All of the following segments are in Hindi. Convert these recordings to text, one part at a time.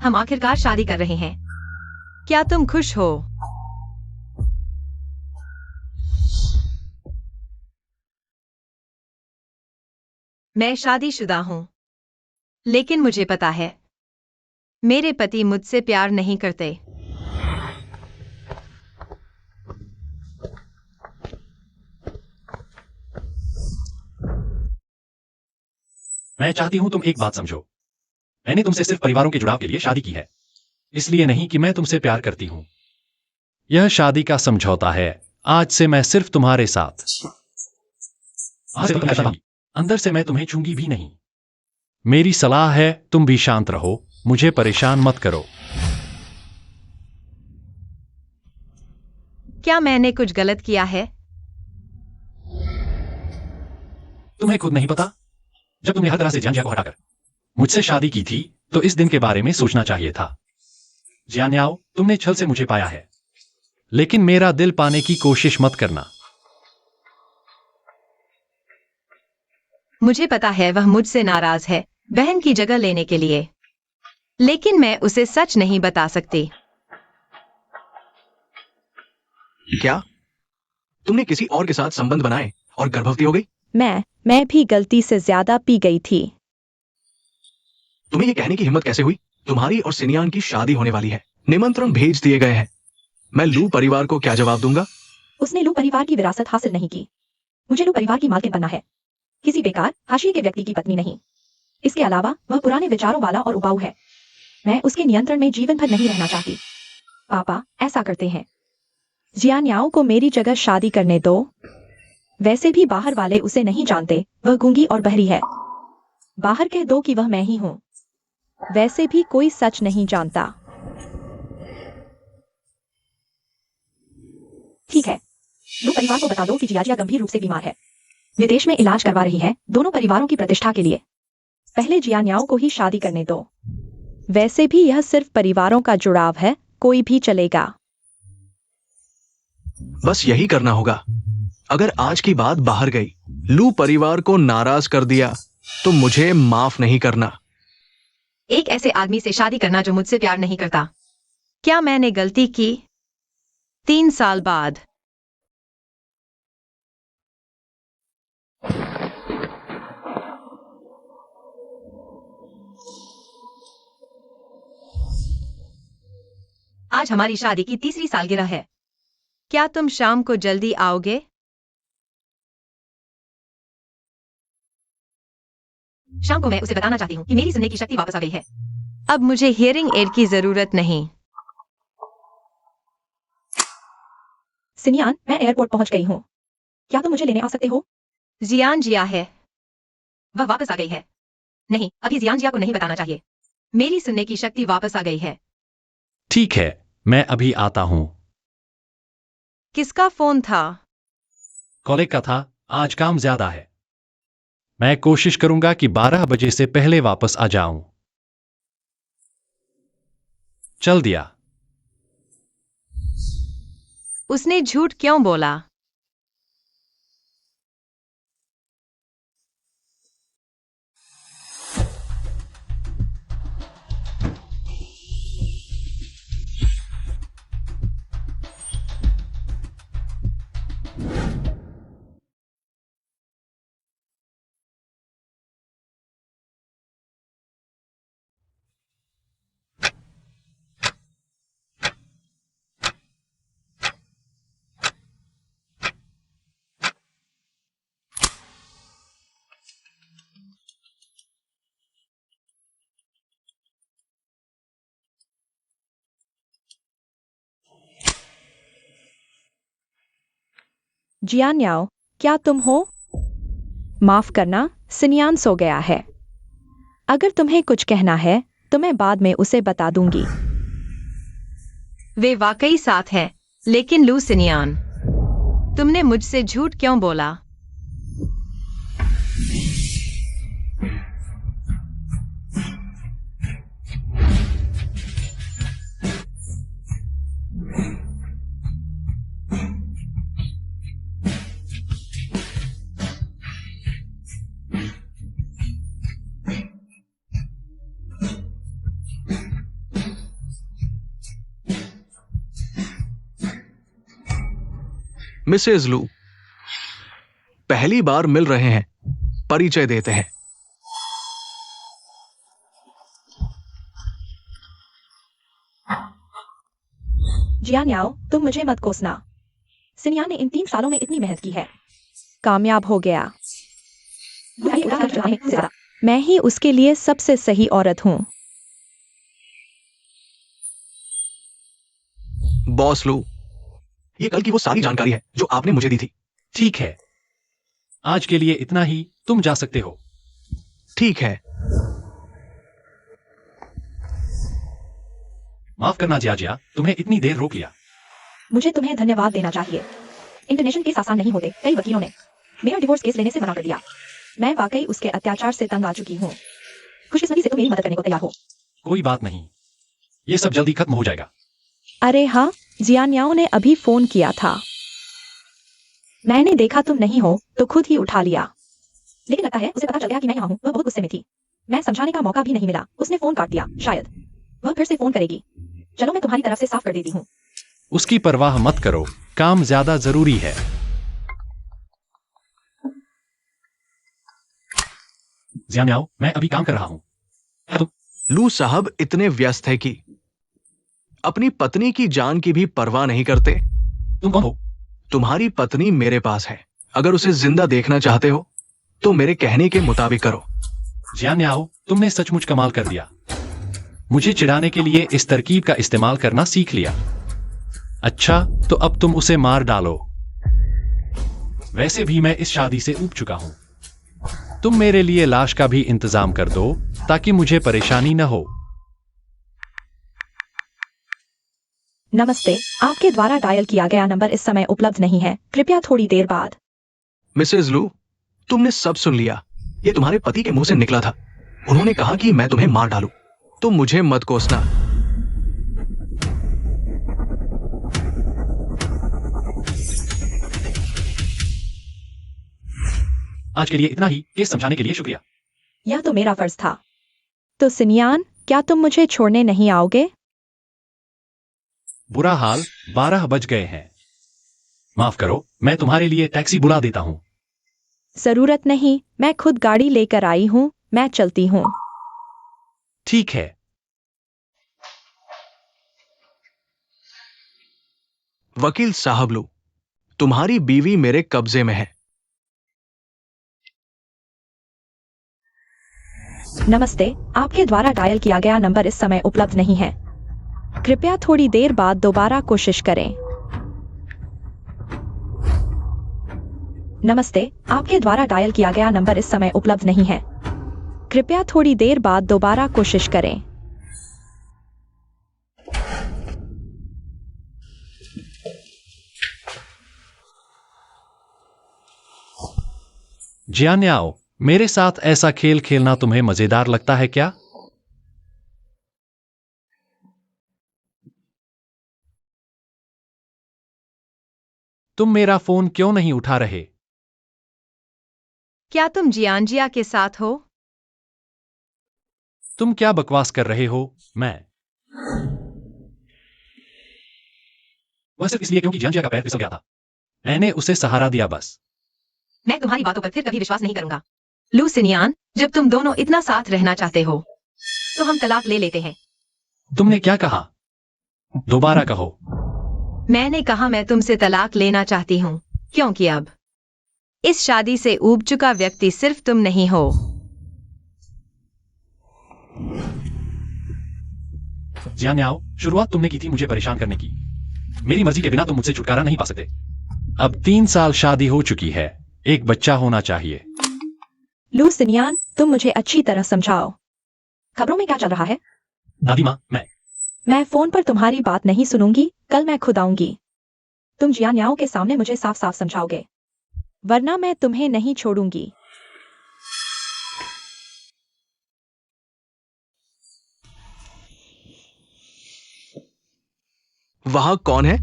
हम आखिरकार शादी कर रहे हैं। क्या तुम खुश हो? मैं शादीशुदा हूँ, लेकिन मुझे पता है मेरे पति मुझसे प्यार नहीं करते। मैं चाहती हूँ तुम एक बात समझो। मैंने तुमसे सिर्फ परिवारों के जुड़ाव के लिए शादी की है, इसलिए नहीं कि मैं तुमसे प्यार करती हूँ। यह शादी का समझौता है। आज से मैं सिर्फ तुम्हारे साथ। आज से तुम ऐसा नहीं। अंदर से मैं तुम्हें छूंगी भी नहीं। मेरी सलाह है तुम भी शांत रहो, मुझे परेशान मत करो। क्या मैंने कुछ गलत किया है? तुम्हें खुद नहीं पता? जब तुमने हर तरह से जियानजिया को हटाकर मुझसे शादी की थी तो इस दिन के बारे में सोचना चाहिए था। जियान्याओ, तुमने छल से मुझे पाया है, लेकिन मेरा दिल पाने की कोशिश मत करना। मुझे पता है वह मुझसे नाराज है बहन की जगह लेने के लिए, लेकिन मैं उसे सच नहीं बता सकती। क्या तुमने किसी और के साथ संबंध बनाए और गर्भवती हो गई? मैं भी गलती से ज्यादा पी गई थी। तुम्हें ये कहने की हिम्मत कैसे हुई? तुम्हारी और सिनियान की शादी होने वाली है, निमंत्रण भेज दिए गए हैं। मैं लू परिवार को क्या जवाब दूंगा? उसने लू परिवार की विरासत हासिल नहीं की। मुझे लू परिवार की मालकिन बनना है, किसी बेकार हाशिए के व्यक्ति की पत्नी नहीं। इसके अलावा वह पुराने विचारों वाला और उबाऊ है। मैं उसके नियंत्रण में जीवन भर नहीं रहना चाहती। पापा ऐसा करते हैं। जियान्याओ को मेरी जगह शादी करने दो। वैसे भी बाहर वाले उसे नहीं जानते, वह गूंगी और बहरी है। बाहर कह दो कि वह मैं ही हूं। वैसे भी कोई सच नहीं जानता। ठीक है, लू परिवार को बता दो कि जियाजिया गंभीर रूप से बीमार है, विदेश में इलाज करवा रही है, दोनों परिवारों की प्रतिष्ठा के लिए। पहले जियान्याओ को ही शादी करने दो। वैसे भी यह सिर्फ परिवारों का जुड़ाव है, कोई भी चलेगा। बस यही करना होगा। अगर आज की बात बाहर गई, लू परिवार को नाराज कर दिया, तो मुझे माफ नहीं करना। एक ऐसे आदमी से शादी करना जो मुझसे प्यार नहीं करता। क्या मैंने गलती की? 3 साल बाद। आज हमारी शादी की 3री सालगिरह है। क्या तुम शाम को जल्दी आओगे? शाम को मैं उसे बताना चाहती हूँ कि मेरी सुनने की शक्ति वापस आ गई है। अब मुझे हियरिंग एड की जरूरत नहीं। सिनियान, मैं एयरपोर्ट पहुंच गई हूँ। क्या तुम मुझे लेने आ सकते हो? जियानजिया है। वह वापस आ गई है। नहीं, अभी जियानजिया को नहीं बताना चाहिए। मेरी सुनने की शक्ति वापस आ गई है। ठीक है, मैं अभी आता हूँ। किसका फोन था? कॉलेज का था। आज काम ज्यादा है। मैं कोशिश करूंगा कि 12 बजे से पहले वापस आ जाऊं। चल दिया। उसने झूठ क्यों बोला? जियान्याओ, क्या तुम हो? माफ करना, सिनियान सो गया है। अगर तुम्हें कुछ कहना है तो मैं बाद में उसे बता दूंगी। वे वाकई साथ हैं, लेकिन लू सिनियान, तुमने मुझसे झूठ क्यों बोला? मिसेज लू, पहली बार मिल रहे हैं, परिचय देते हैं। जियान याओ, तुम मुझे मत कोसना। सिनियान ने इन 3 सालों में इतनी मेहनत की है, कामयाब हो गया। मैं ही उसके लिए सबसे सही औरत हूँ। बॉस लू, ये कल की वो सारी जानकारी है जो आपने मुझे दी थी। ठीक है, आज के लिए इतना ही, तुम जा सकते हो। ठीक है। माफ करना जिया, तुम्हें इतनी देर रोक लिया। मुझे तुम्हें धन्यवाद देना चाहिए। इंटरनेशनल केस आसान नहीं होते। कई वकीलों ने मेरा डिवोर्स केस लेने से मना कर दिया। मैं वाकई उसके अत्याचार से तंग आ चुकी हूँ। खुशकिस्मती से तुम मेरी मदद करने को तैयार हो। कोई बात नहीं, ये सब जल्दी खत्म हो जाएगा। अरे हाँ, जियान्याओ ने अभी फोन किया था। मैंने देखा तुम नहीं हो तो खुद ही उठा लिया। लेकिन लगता है उसे पता चल गया कि मैं यहाँ हूँ। वह बहुत गुस्से में थी। मैं समझाने का मौका भी नहीं मिला, उसने फोन काट दिया। शायद वह फिर से फोन करेगी। चलो मैं तुम्हारी तरफ से साफ कर देती हूँ। उसकी परवाह मत करो, काम ज्यादा जरूरी है। जियान्याओ, मैं अभी काम कर रहा हूं। लू साहब इतने व्यस्त है कि अपनी पत्नी की जान की भी परवाह नहीं करते। तुम कौन हो? तुम्हारी पत्नी मेरे पास है। अगर उसे जिंदा देखना चाहते हो तो मेरे कहने के मुताबिक करो। जियान्याओ, तुमने सचमुच कमाल कर दिया। मुझे चिढ़ाने के लिए इस तरकीब का इस्तेमाल करना सीख लिया। अच्छा, तो अब तुम उसे मार डालो। वैसे भी मैं इस शादी से ऊब चुका हूं। तुम मेरे लिए लाश का भी इंतजाम कर दो ताकि मुझे परेशानी न हो। नमस्ते, आपके द्वारा डायल किया गया नंबर इस समय उपलब्ध नहीं है, कृपया थोड़ी देर बाद। मिसेज लू, तुमने सब सुन लिया। ये तुम्हारे पति के मुंह से निकला था। उन्होंने कहा कि मैं तुम्हें मार डालूं। तुम मुझे मत कोसना। आज के लिए इतना ही। केस समझाने के लिए शुक्रिया। यह तो मेरा फर्ज था। तो सिनियान, क्या तुम मुझे छोड़ने नहीं आओगे? बुरा हाल, 12 बज गए हैं। माफ करो, मैं तुम्हारे लिए टैक्सी बुला देता हूं। जरूरत नहीं, मैं खुद गाड़ी लेकर आई हूँ। मैं चलती हूँ। ठीक है। वकील साहब लू, तुम्हारी बीवी मेरे कब्जे में है। नमस्ते, आपके द्वारा डायल किया गया नंबर इस समय उपलब्ध नहीं है, कृपया थोड़ी देर बाद दोबारा कोशिश करें। नमस्ते, आपके द्वारा डायल किया गया नंबर इस समय उपलब्ध नहीं है, कृपया थोड़ी देर बाद दोबारा कोशिश करें। जियान्याओ, मेरे साथ ऐसा खेल खेलना तुम्हें मजेदार लगता है क्या? तुम मेरा फोन क्यों नहीं उठा रहे? क्या तुम जियानजिया के साथ हो? तुम क्या बकवास कर रहे हो? वह सिर्फ इसलिए क्योंकि जियानजिया का पैर फिसल गया था। मैंने उसे सहारा दिया बस। मैं तुम्हारी बातों पर फिर कभी विश्वास नहीं करूंगा। लू सिनियान, जब तुम दोनों इतना साथ रहना चाहते हो तो हम तलाक ले लेते हैं। तुमने क्या कहा? दोबारा कहो। मैंने कहा मैं तुमसे तलाक लेना चाहती हूँ क्योंकि अब इस शादी से ऊब चुका व्यक्ति सिर्फ तुम नहीं हो। जियान्याओ, शुरुआत तुमने की थी मुझे परेशान करने की। मेरी मर्जी के बिना तुम मुझसे छुटकारा नहीं पा सकते। अब 3 साल शादी हो चुकी है, एक बच्चा होना चाहिए। लू सिनियान, तुम मुझे अच्छी तरह समझाओ। खबरों में क्या चल रहा है? दादी माँ, मैं फोन पर तुम्हारी बात नहीं सुनूंगी। कल मैं खुद आऊंगी। तुम जियान्याओ के सामने मुझे साफ साफ समझाओगे, वरना मैं तुम्हें नहीं छोड़ूंगी। वहां कौन है?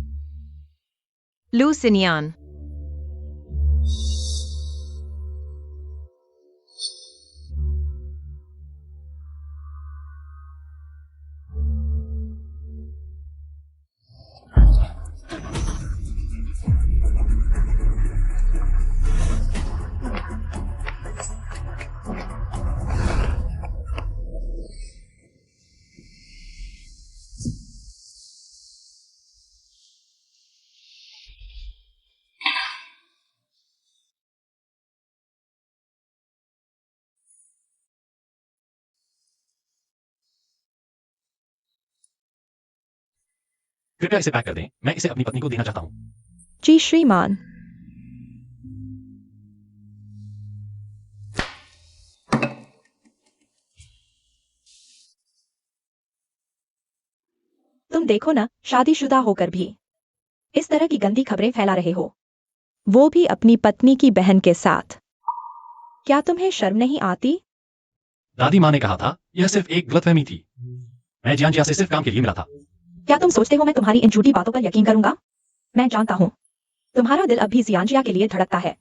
लू सिनियान। कृपया इसे पैक कर दें, मैं इसे अपनी पत्नी को देना चाहता हूँ। जी श्रीमान। तुम देखो ना, शादीशुदा होकर भी इस तरह की गंदी खबरें फैला रहे हो, वो भी अपनी पत्नी की बहन के साथ। क्या तुम्हें शर्म नहीं आती? दादी माँ ने कहा था, यह सिर्फ एक गलतफहमी थी। मैं जियांजिया से सिर्फ काम के लिए मिला था। क्या तुम सोचते हो मैं तुम्हारी इन झूठी बातों पर यकीन करूंगा? मैं जानता हूँ तुम्हारा दिल अब भी जियांजिया के लिए धड़कता है,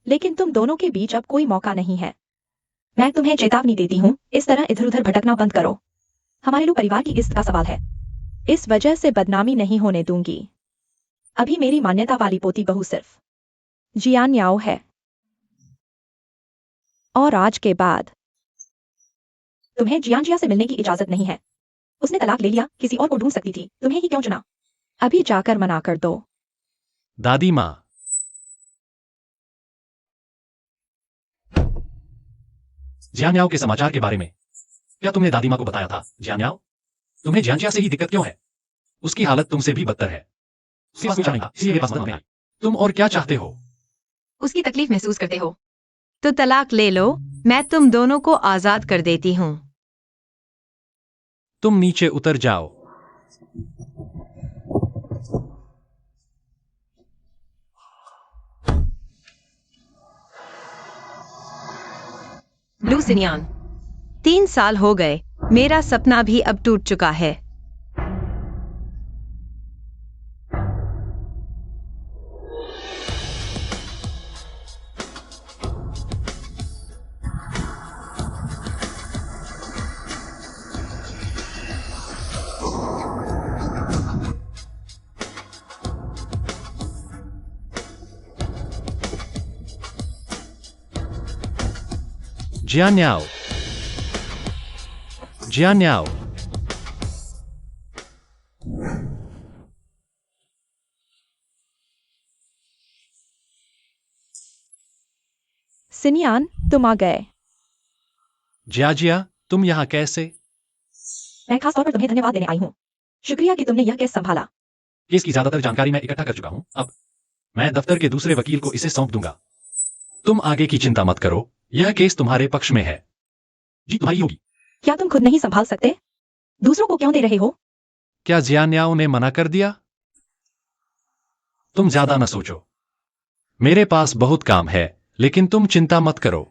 लेकिन तुम दोनों के बीच अब कोई मौका नहीं है। मैं तुम्हें चेतावनी देती हूँ, इस तरह इधर उधर भटकना बंद करो। हमारे लोग परिवार की इज्जत का सवाल है, इस वजह से बदनामी नहीं होने दूंगी। अभी मेरी मान्यता वाली पोती बहू सिर्फ जियान याओ है, और आज के बाद तुम्हें जियांजिया से मिलने की इजाजत नहीं है। उसने तलाक ले लिया, किसी और को ढूंढ सकती थी, तुम्हें ही क्यों चुना? अभी जाकर मना कर दो। दादी माँ, जियांयाओ के समाचार के बारे में क्या तुमने दादी माँ को बताया था? जियांयाओ, तुम्हें जियांजिया से ही दिक्कत क्यों है? उसकी हालत तुमसे भी बदतर है। उसके पास पूछा नहीं था, इसलिए मेरे पास मदद में आई। तुम और क्या चाहते हो? उसकी तकलीफ महसूस करते हो तो तलाक ले लो, मैं तुम दोनों को आजाद कर देती हूँ। तुम नीचे उतर जाओ। ब्लू सिनियान, 3 साल हो गए, मेरा सपना भी अब टूट चुका है। जियांयाओ, जियांयाओ, सिनियान, तुम आ गए। जियाजिया, तुम यहाँ कैसे? मैं खास तौर पर तुम्हें धन्यवाद देने आई हूँ। शुक्रिया कि तुमने यह केस संभाला। केस की ज्यादातर जानकारी मैं इकट्ठा कर चुका हूँ। अब मैं दफ्तर के दूसरे वकील को इसे सौंप दूंगा। तुम आगे की चिंता मत करो, यह केस तुम्हारे पक्ष में है। जी तुम्हारी होगी। क्या तुम खुद नहीं संभाल सकते? दूसरों को क्यों दे रहे हो? क्या जियांयाओ ने मना कर दिया? तुम ज्यादा न सोचो, मेरे पास बहुत काम है, लेकिन तुम चिंता मत करो,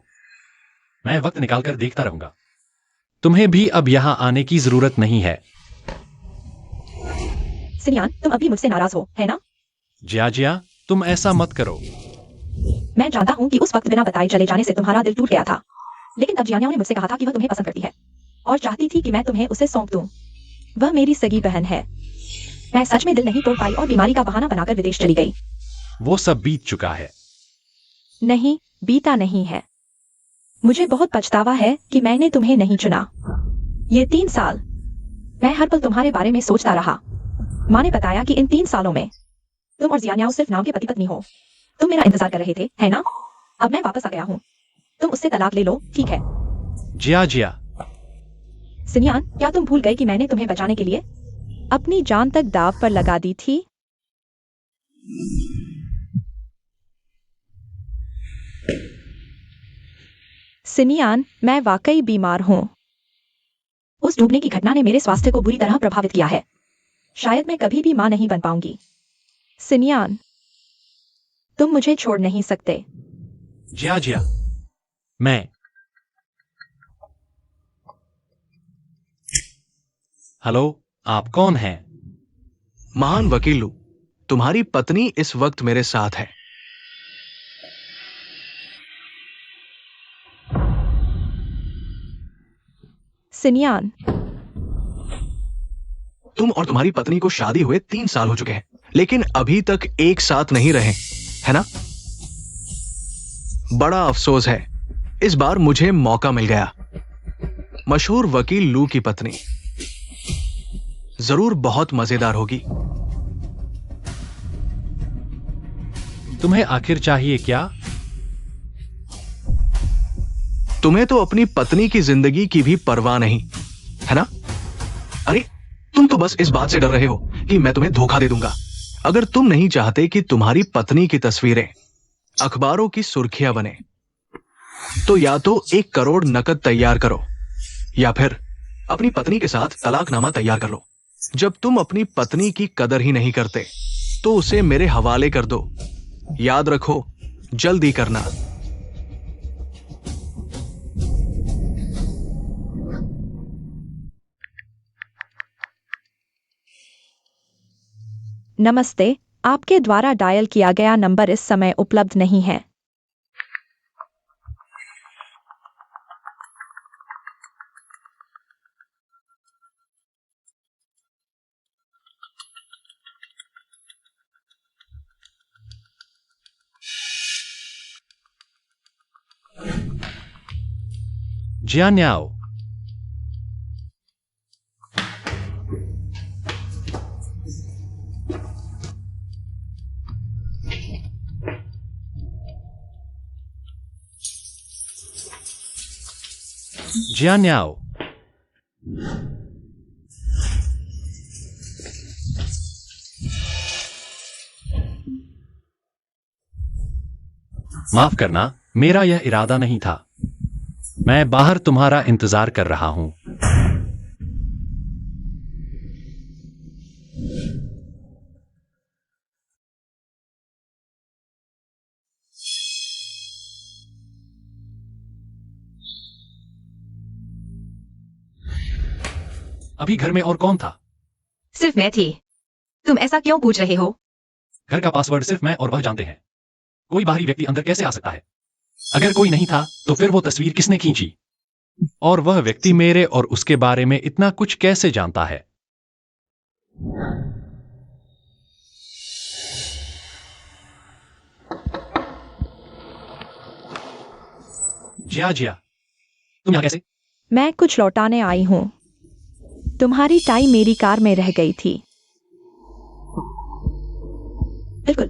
मैं वक्त निकालकर देखता रहूंगा। तुम्हें भी अब यहां आने की जरूरत नहीं है। सिनियान, तुम अभी मुझसे नाराज हो, है ना? जियाजिया, तुम ऐसा मत करो। मैं जानता हूँ कि उस वक्त बिना बताए चले जाने से तुम्हारा दिल टूट गया था, लेकिन तब जियानिया ने मुझसे कहा था कि वह तुम्हें पसंद करती है और चाहती थी कि मैं तुम्हें उसे सौंप दूं। वह मेरी सगी बहन है। मैं सच में दिल नहीं तोड़ पाई और बीमारी का बहाना बनाकर विदेश चली गई। वो सब बीत चुका है। नहीं, बीता नहीं है। मुझे बहुत पछतावा है कि मैंने तुम्हें नहीं चुना। ये 3 साल मैं हर पल तुम्हारे बारे में सोचता रहा। माँ ने बताया कि इन 3 सालों में तुम और जियानिया सिर्फ नाम के पति पत्नी हो। तुम मेरा इंतजार कर रहे थे, है ना? अब मैं वापस आ गया हूँ। तुम उससे तलाक ले लो, ठीक है? जियाजिया, सिनियान, क्या तुम भूल गए कि मैंने तुम्हें बचाने के लिए अपनी जान तक दांव पर लगा दी थी? सिनियान, मैं वाकई बीमार हूँ। उस डूबने की घटना ने मेरे स्वास्थ्य को बुरी तरह प्रभावित किया है। शायद मैं कभी भी मां नहीं बन पाऊंगी। सिनियान, तुम मुझे छोड़ नहीं सकते। जियाजिया, मैं हेलो, आप कौन हैं? महान वकील लू, तुम्हारी पत्नी इस वक्त मेरे साथ है। सिनियान, तुम और तुम्हारी पत्नी को शादी हुए 3 साल हो चुके हैं, लेकिन अभी तक एक साथ नहीं रहे, है ना? बड़ा अफसोस है, इस बार मुझे मौका मिल गया। मशहूर वकील लू की पत्नी जरूर बहुत मजेदार होगी। तुम्हें आखिर चाहिए क्या? तुम्हें तो अपनी पत्नी की जिंदगी की भी परवाह नहीं, है ना? अरे तुम तो बस इस बात से डर रहे हो कि मैं तुम्हें धोखा दे दूंगा। अगर तुम नहीं चाहते कि तुम्हारी पत्नी की तस्वीरें अखबारों की सुर्खियां बने, तो या तो 1 करोड़ नकद तैयार करो या फिर अपनी पत्नी के साथ तलाकनामा तैयार कर लो। जब तुम अपनी पत्नी की कदर ही नहीं करते तो उसे मेरे हवाले कर दो। याद रखो, जल्दी करना। नमस्ते, आपके द्वारा डायल किया गया नंबर इस समय उपलब्ध नहीं है। जियान याओ, जियान याओ, माफ करना, मेरा यह इरादा नहीं था। मैं बाहर तुम्हारा इंतजार कर रहा हूं। अभी घर में और कौन था? सिर्फ मैं थी। तुम ऐसा क्यों पूछ रहे हो? घर का पासवर्ड सिर्फ मैं और वह जानते हैं। कोई बाहरी व्यक्ति अंदर कैसे आ सकता है? अगर कोई नहीं था तो फिर वो तस्वीर किसने खींची? और वह व्यक्ति मेरे और उसके बारे में इतना कुछ कैसे जानता है? जिया, तुम यहां कैसे? मैं कुछ लौटाने आई हूँ। तुम्हारी टाई मेरी कार में रह गई थी। बिल्कुल,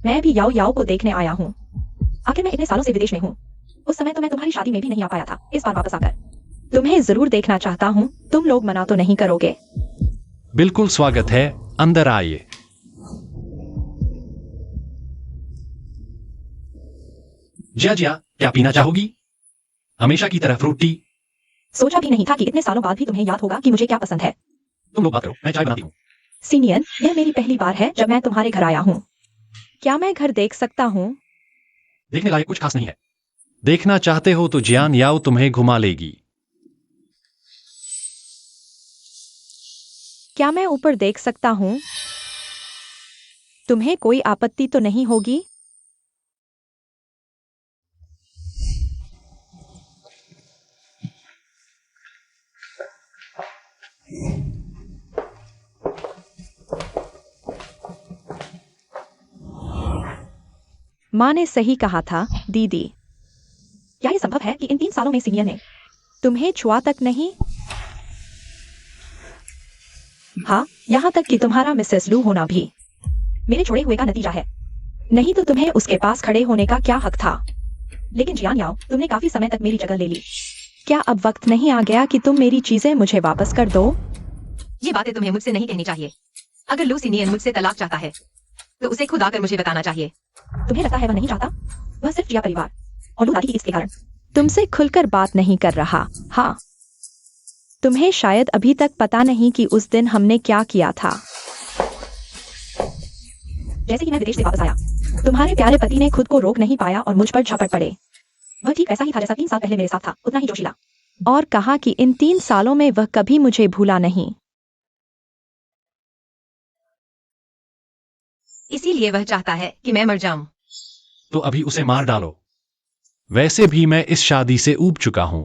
मैं भी याओ याओ को देखने आया हूँ। आखिर मैं इतने सालों से विदेश में हूँ। उस समय तो मैं तुम्हारी शादी में भी नहीं आ पाया था। इस बार वापस आकर तुम्हें जरूर देखना चाहता हूँ। तुम लोग मना तो नहीं करोगे? बिल्कुल स्वागत है, अंदर आइए। जिया, क्या पीना चाहोगी? हमेशा की तरह फ्रूट टी। सोचा भी नहीं था कि इतने सालों बाद भी तुम्हें याद होगा कि मुझे क्या पसंद है। तुम लोग बात करो, मैं चाय बनाती हूँ। सीनियर, यह मेरी पहली बार है जब मैं तुम्हारे घर आया हूँ। क्या मैं घर देख सकता हूँ? देखने लायक कुछ खास नहीं है। देखना चाहते हो तो जियान याओ तुम्हें घुमा लेगी। क्या मैं ऊपर देख सकता हूँ? तुम्हें कोई आपत्ति तो नहीं होगी? माँ ने सही कहा था, दीदी। क्या ये संभव है कि इन 3 सालों में सीनियर ने तुम्हें छुआ तक नहीं? हाँ, यहाँ तक कि तुम्हारा मिसेस लू होना भी मेरे छोड़े हुए का नतीजा है। नहीं तो तुम्हें उसके पास खड़े होने का क्या हक था? लेकिन जियान याओ, तुमने काफी समय तक मेरी जगह ले ली। क्या अब वक्त नहीं आ गया कि तुम मेरी चीजें मुझे वापस कर दो? ये बातें तुम्हें मुझसे नहीं कहनी चाहिए। अगर लू सीनियर मुझसे तलाक चाहता है तो उसे खुद आकर मुझे बताना चाहिए। तुम्हें लगता है वह नहीं चाहता? वह सिर्फ जिया परिवार और लू दादी की इसके कारण तुमसे खुलकर बात नहीं कर रहा। हाँ, तुम्हें शायद अभी तक पता नहीं कि उस दिन हमने क्या किया था। जैसे ही मैं विदेश से वापस आया, तुम्हारे प्यारे पति ने खुद को रोक नहीं पाया और मुझ पर झपट पड़े। वह ठीक वैसा ही था जैसा 3 साल पहले मेरे साथ था, उतना ही जोशीला। और कहा कि इन 3 सालों में वह कभी मुझे भूला नहीं। इसीलिए वह चाहता है कि मैं मर जाऊं। तो अभी उसे मार डालो। वैसे भी मैं इस शादी से ऊब चुका हूं।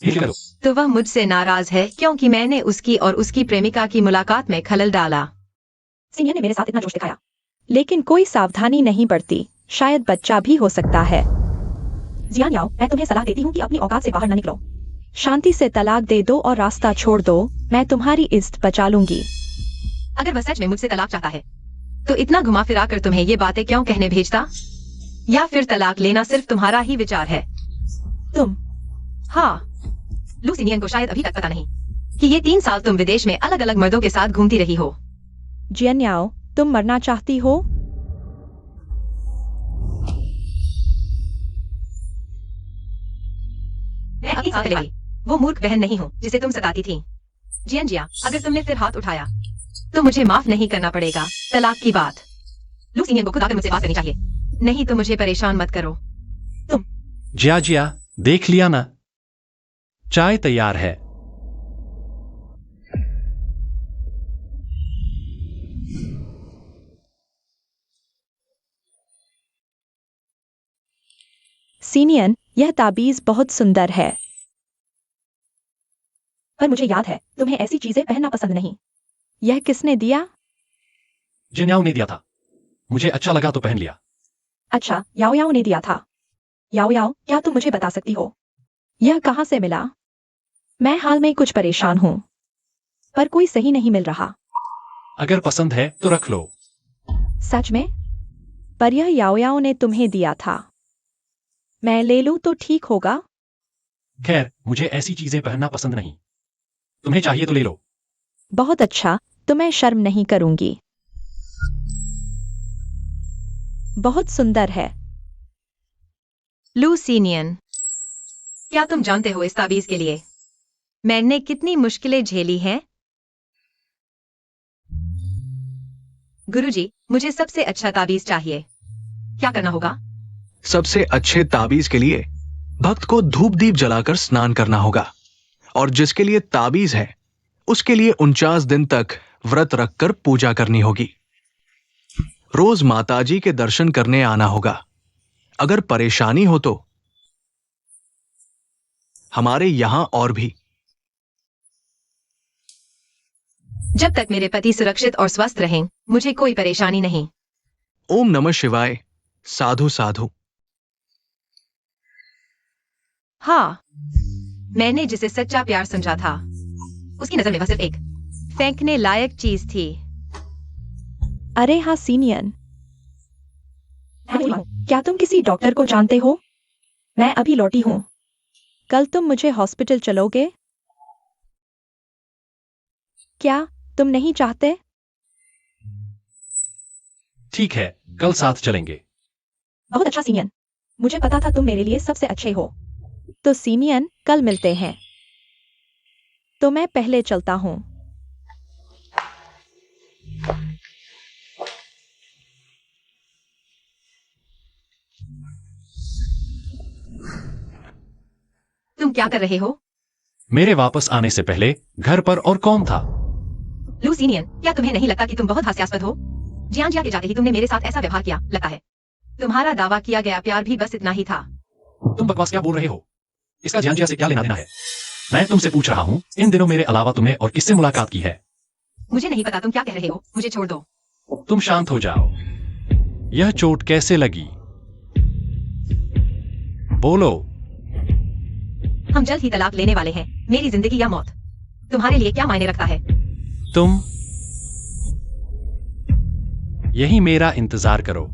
करो। तो वह मुझसे नाराज है क्योंकि मैंने उसकी और उसकी प्रेमिका की मुलाकात में खलल डाला। सीनियर ने मेरे साथ इतना जोश दिखाया, लेकिन कोई सावधानी नहीं बरती। शायद बच्चा भी हो सकता है। जियान याओ, मैं तुम्हें सलाह देती हूँ कि अपनी औकात से बाहर न निकलो। शांति से तलाक दे दो और रास्ता छोड़ दो। मैं तुम्हारी इज्जत बचा लूंगी। अगर वह सच में मुझसे तलाक चाहता है तो इतना घुमा फिरा कर तुम्हें ये बातें क्यों कहने भेजता? या फिर तलाक लेना सिर्फ तुम्हारा ही विचार है? तुम? हाँ, लू सीनियर को शायद अभी तक पता नहीं कि ये 3 साल तुम विदेश में अलग अलग मर्दों के साथ घूमती रही हो। जियन्याओ, तुम मरना चाहती हो? मैं अभी साथ चली। वो मूर्ख बहन नहीं हूँ जिसे तुम सताती थी। जिया, अगर तुमने फिर हाथ उठाया तो मुझे माफ नहीं करना पड़ेगा। तलाक की बात। लू सीनियर को खुद आकर मुझसे बात करनी चाहिए, नहीं तो मुझे परेशान मत करो। जिया, देख लिया ना, चाय तैयार है। सीनियन, यह ताबीज बहुत सुंदर है। पर मुझे याद है तुम्हें ऐसी चीजें पहनना पसंद नहीं। यह किसने दिया? जिन्याओ ने दिया था, मुझे अच्छा लगा तो पहन लिया। अच्छा, याओ याओ ने दिया था। याओ याओ, क्या तुम मुझे बता सकती हो यह कहाँ से मिला? मैं हाल में कुछ परेशान हूँ, पर कोई सही नहीं मिल रहा। अगर पसंद है तो रख लो। सच में? पर यह याओ याओ ने तुम्हें दिया था। मैं ले लूं तो ठीक होगा? खैर, मुझे ऐसी चीजें पहनना पसंद नहीं। तुम्हें चाहिए तो ले लो। बहुत अच्छा, तो मैं शर्म नहीं करूंगी। बहुत सुंदर है। लू सीनियन, क्या तुम जानते हो इस ताबीज के लिए मैंने कितनी मुश्किलें झेली हैं? गुरुजी, मुझे सबसे अच्छा ताबीज चाहिए। क्या करना होगा? सबसे अच्छे ताबीज के लिए भक्त को धूप दीप जलाकर स्नान करना होगा, और जिसके लिए ताबीज है उसके लिए 49 दिन तक व्रत रखकर पूजा करनी होगी। रोज माताजी के दर्शन करने आना होगा। अगर परेशानी हो तो हमारे यहां और भी। जब तक मेरे पति सुरक्षित और स्वस्थ रहें, मुझे कोई परेशानी नहीं। ओम नमः शिवाय। साधु साधु। हाँ, मैंने जिसे सच्चा प्यार समझा था, उसकी नजर में वह सिर्फ एक फेंकने लायक चीज थी। अरे हाँ सीनियन, क्या तुम किसी डॉक्टर को जानते हो? मैं अभी लौटी हूँ। कल तुम मुझे हॉस्पिटल चलोगे? क्या तुम नहीं चाहते? ठीक है, कल साथ चलेंगे। बहुत अच्छा सीनियन, मुझे पता था तुम मेरे लिए सबसे अच्छे हो। तो सीनियन, कल मिलते हैं। तो मैं पहले चलता हूँ। तुम क्या कर रहे हो? मेरे वापस आने से पहले घर पर और कौन था? लू सीनियन, क्या तुम्हें नहीं लगता कि तुम बहुत हास्यास्पद हो? जिया के जाते ही तुमने मेरे साथ ऐसा व्यवहार किया, लगता है। तुम्हारा दावा किया गया प्यार भी बस इतना ही था। तुम बकवास क्या बोल रहे हो? इसका जिया से क्या लेना देना है? मैं तुमसे पूछ रहा हूँ, इन दिनों मेरे अलावा तुम्हें और किससे मुलाकात की है? मुझे नहीं पता तुम क्या कह रहे हो, मुझे छोड़ दो। तुम शांत हो जाओ। यह चोट कैसे लगी? बोलो। हम जल्द ही तलाक लेने वाले हैं। मेरी जिंदगी या मौत तुम्हारे लिए क्या मायने रखता है? तुम यही मेरा इंतजार करो।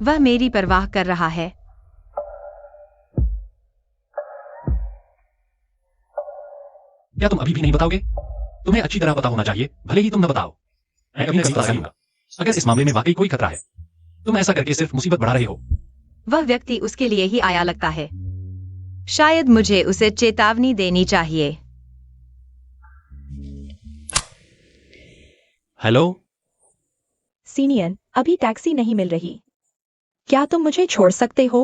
वह मेरी परवाह कर रहा है। क्या तुम अभी भी नहीं बताओगे? तुम्हें अच्छी तरह पता होना चाहिए, भले ही तुम न बताओ। मैं कभी न कभी पता करूंगा। अगर इस मामले में वाकई कोई खतरा है, तुम ऐसा करके सिर्फ मुसीबत बढ़ा रहे हो। वह व्यक्ति उसके लिए ही आया लगता है। शायद मुझे उसे चेतावनी देनी चाहिए। हेलो? सीनियन, अभी टैक्सी नहीं मिल रही। क्या तुम मुझे छोड़ सकते हो?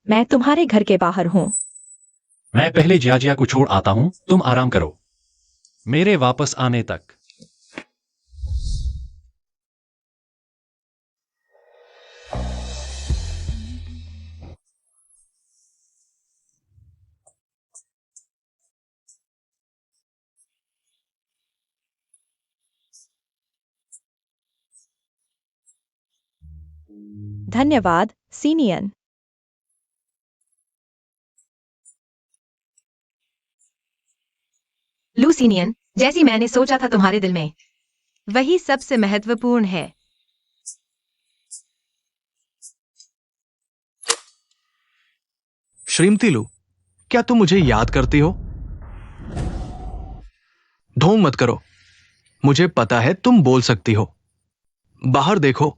मैं तुम्हारे घर के बाहर हूँ। मैं पहले जिया को छोड़ आता हूँ, तुम आराम करो मेरे वापस आने तक। धन्यवाद सीनियन। लूसिनियन, जैसी मैंने सोचा था तुम्हारे दिल में वही सबसे महत्वपूर्ण है। श्रीमती लू, क्या तुम मुझे याद करती हो? ढोंग मत करो, मुझे पता है तुम बोल सकती हो। बाहर देखो।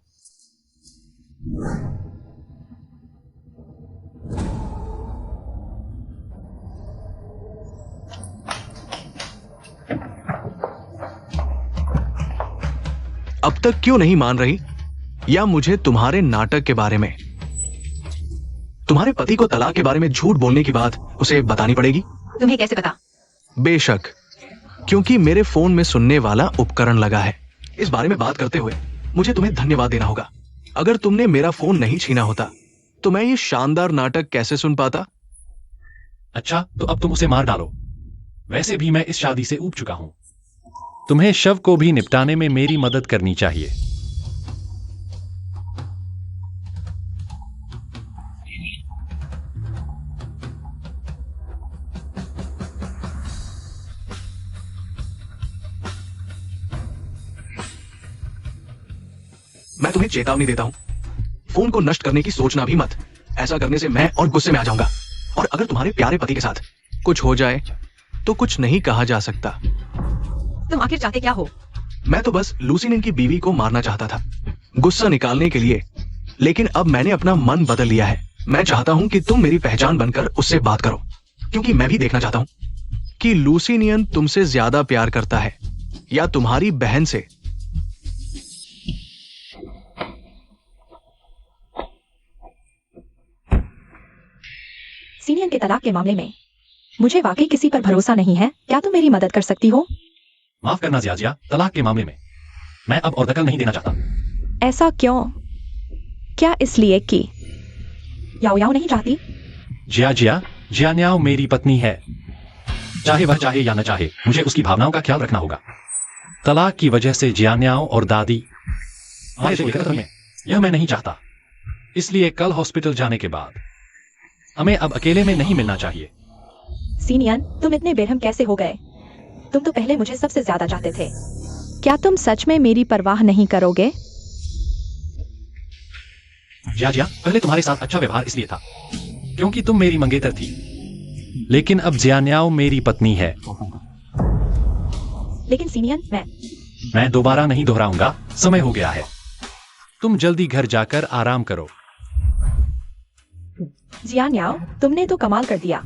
अब तक क्यों नहीं मान रही? या मुझे तुम्हारे नाटक के बारे में, तुम्हारे पति को तलाक के बारे में झूठ बोलने की बात उसे बतानी पड़ेगी? तुम्हें कैसे पता? बेशक, क्योंकि मेरे फोन में सुनने वाला उपकरण लगा है। इस बारे में बात करते हुए मुझे तुम्हें धन्यवाद देना होगा। अगर तुमने मेरा फोन नहीं छीना होता तो मैं ये शानदार नाटक कैसे सुन पाता? अच्छा, तो अब तुम उसे मार डालो। वैसे भी मैं इस शादी से ऊब चुका हूं। तुम्हें शव को भी निपटाने में मेरी मदद करनी चाहिए। मैं तुम्हें चेतावनी देता हूं, फोन को नष्ट करने की सोचना भी मत। ऐसा करने से मैं और गुस्से में आ जाऊंगा, और अगर तुम्हारे प्यारे पति के साथ कुछ हो जाए तो कुछ नहीं कहा जा सकता। तुम आखिर चाहते क्या हो? मैं तो बस लूसिनियन की बीवी को मारना चाहता था, गुस्सा निकालने के लिए, लेकिन अब मैंने अपना मन बदल लिया है। मैं चाहता हूं कि तुम मेरी पहचान बनकर उससे बात करो, क्योंकि मैं भी देखना चाहता हूं कि लूसिनियन तुमसे ज्यादा प्यार करता है या तुम्हारी बहन से। सीनियन के तलाक के मामले में मुझे वाकई किसी पर भरोसा नहीं है। क्या तुम मेरी मदद कर सकती हो? माफ करना जिया, तलाक के मामले में मैं अब और दखल नहीं देना चाहता। ऐसा क्यों? क्या इसलिए कि याओ याओ नहीं चाहती? जिया न्याओ मेरी पत्नी है। चाहे वह चाहे या न चाहे, मुझे उसकी भावनाओं का ख्याल रखना होगा। तलाक की वजह से जिया न्याओ और दादी यह मैं नहीं चाहता। इसलिए कल हॉस्पिटल जाने के बाद हमें अब अकेले में नहीं मिलना चाहिए। सीनियन, तुम इतने बेरहम कैसे हो गए? तुम तो पहले मुझे सबसे ज्यादा चाहते थे। क्या तुम सच में मेरी परवाह नहीं करोगे? जिया, पहले तुम्हारे साथ अच्छा व्यवहार इसलिए था क्योंकि तुम मेरी मंगेतर थी, लेकिन अब जिया न्याओ मेरी पत्नी है। लेकिन सीनियन, मैं दोबारा नहीं दोहराऊंगा, समय हो गया है। तुम जल्दी घर जाकर आराम करो। जिया न्याओ, तुमने तो कमाल कर दिया,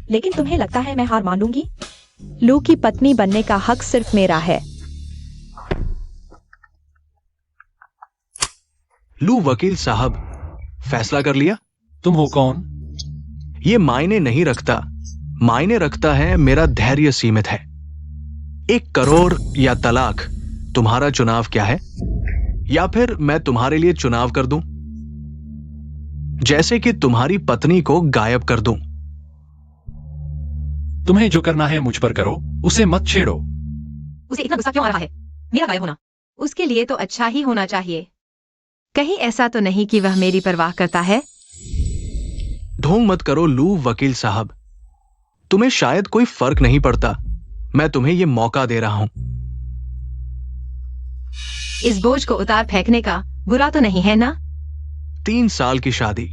लेकिन तुम्हें लगता है मैं हार मान लूंगी? लू की पत्नी बनने का हक सिर्फ मेरा है। लू वकील साहब, फैसला कर लिया? तुम हो कौन? ये मायने नहीं रखता, मायने रखता है मेरा धैर्य सीमित है। 1 करोड़ या तलाक, तुम्हारा चुनाव क्या है? या फिर मैं तुम्हारे लिए चुनाव कर दूं, जैसे कि तुम्हारी पत्नी को गायब कर दूं? तुम्हें जो करना है मुझ पर करो, उसे मत छेड़ो। उसे इतना गुस्सा क्यों आ रहा है? मेरा गायब होना उसके लिए तो अच्छा ही होना चाहिए। कहीं ऐसा तो नहीं कि वह मेरी परवाह करता है? ढोंग मत करो लू वकील साहब, तुम्हें शायद कोई फर्क नहीं पड़ता। मैं तुम्हें यह मौका दे रहा हूं। इस बोझ को उतार फेंकने का बुरा तो नहीं है ना? 3 साल की शादी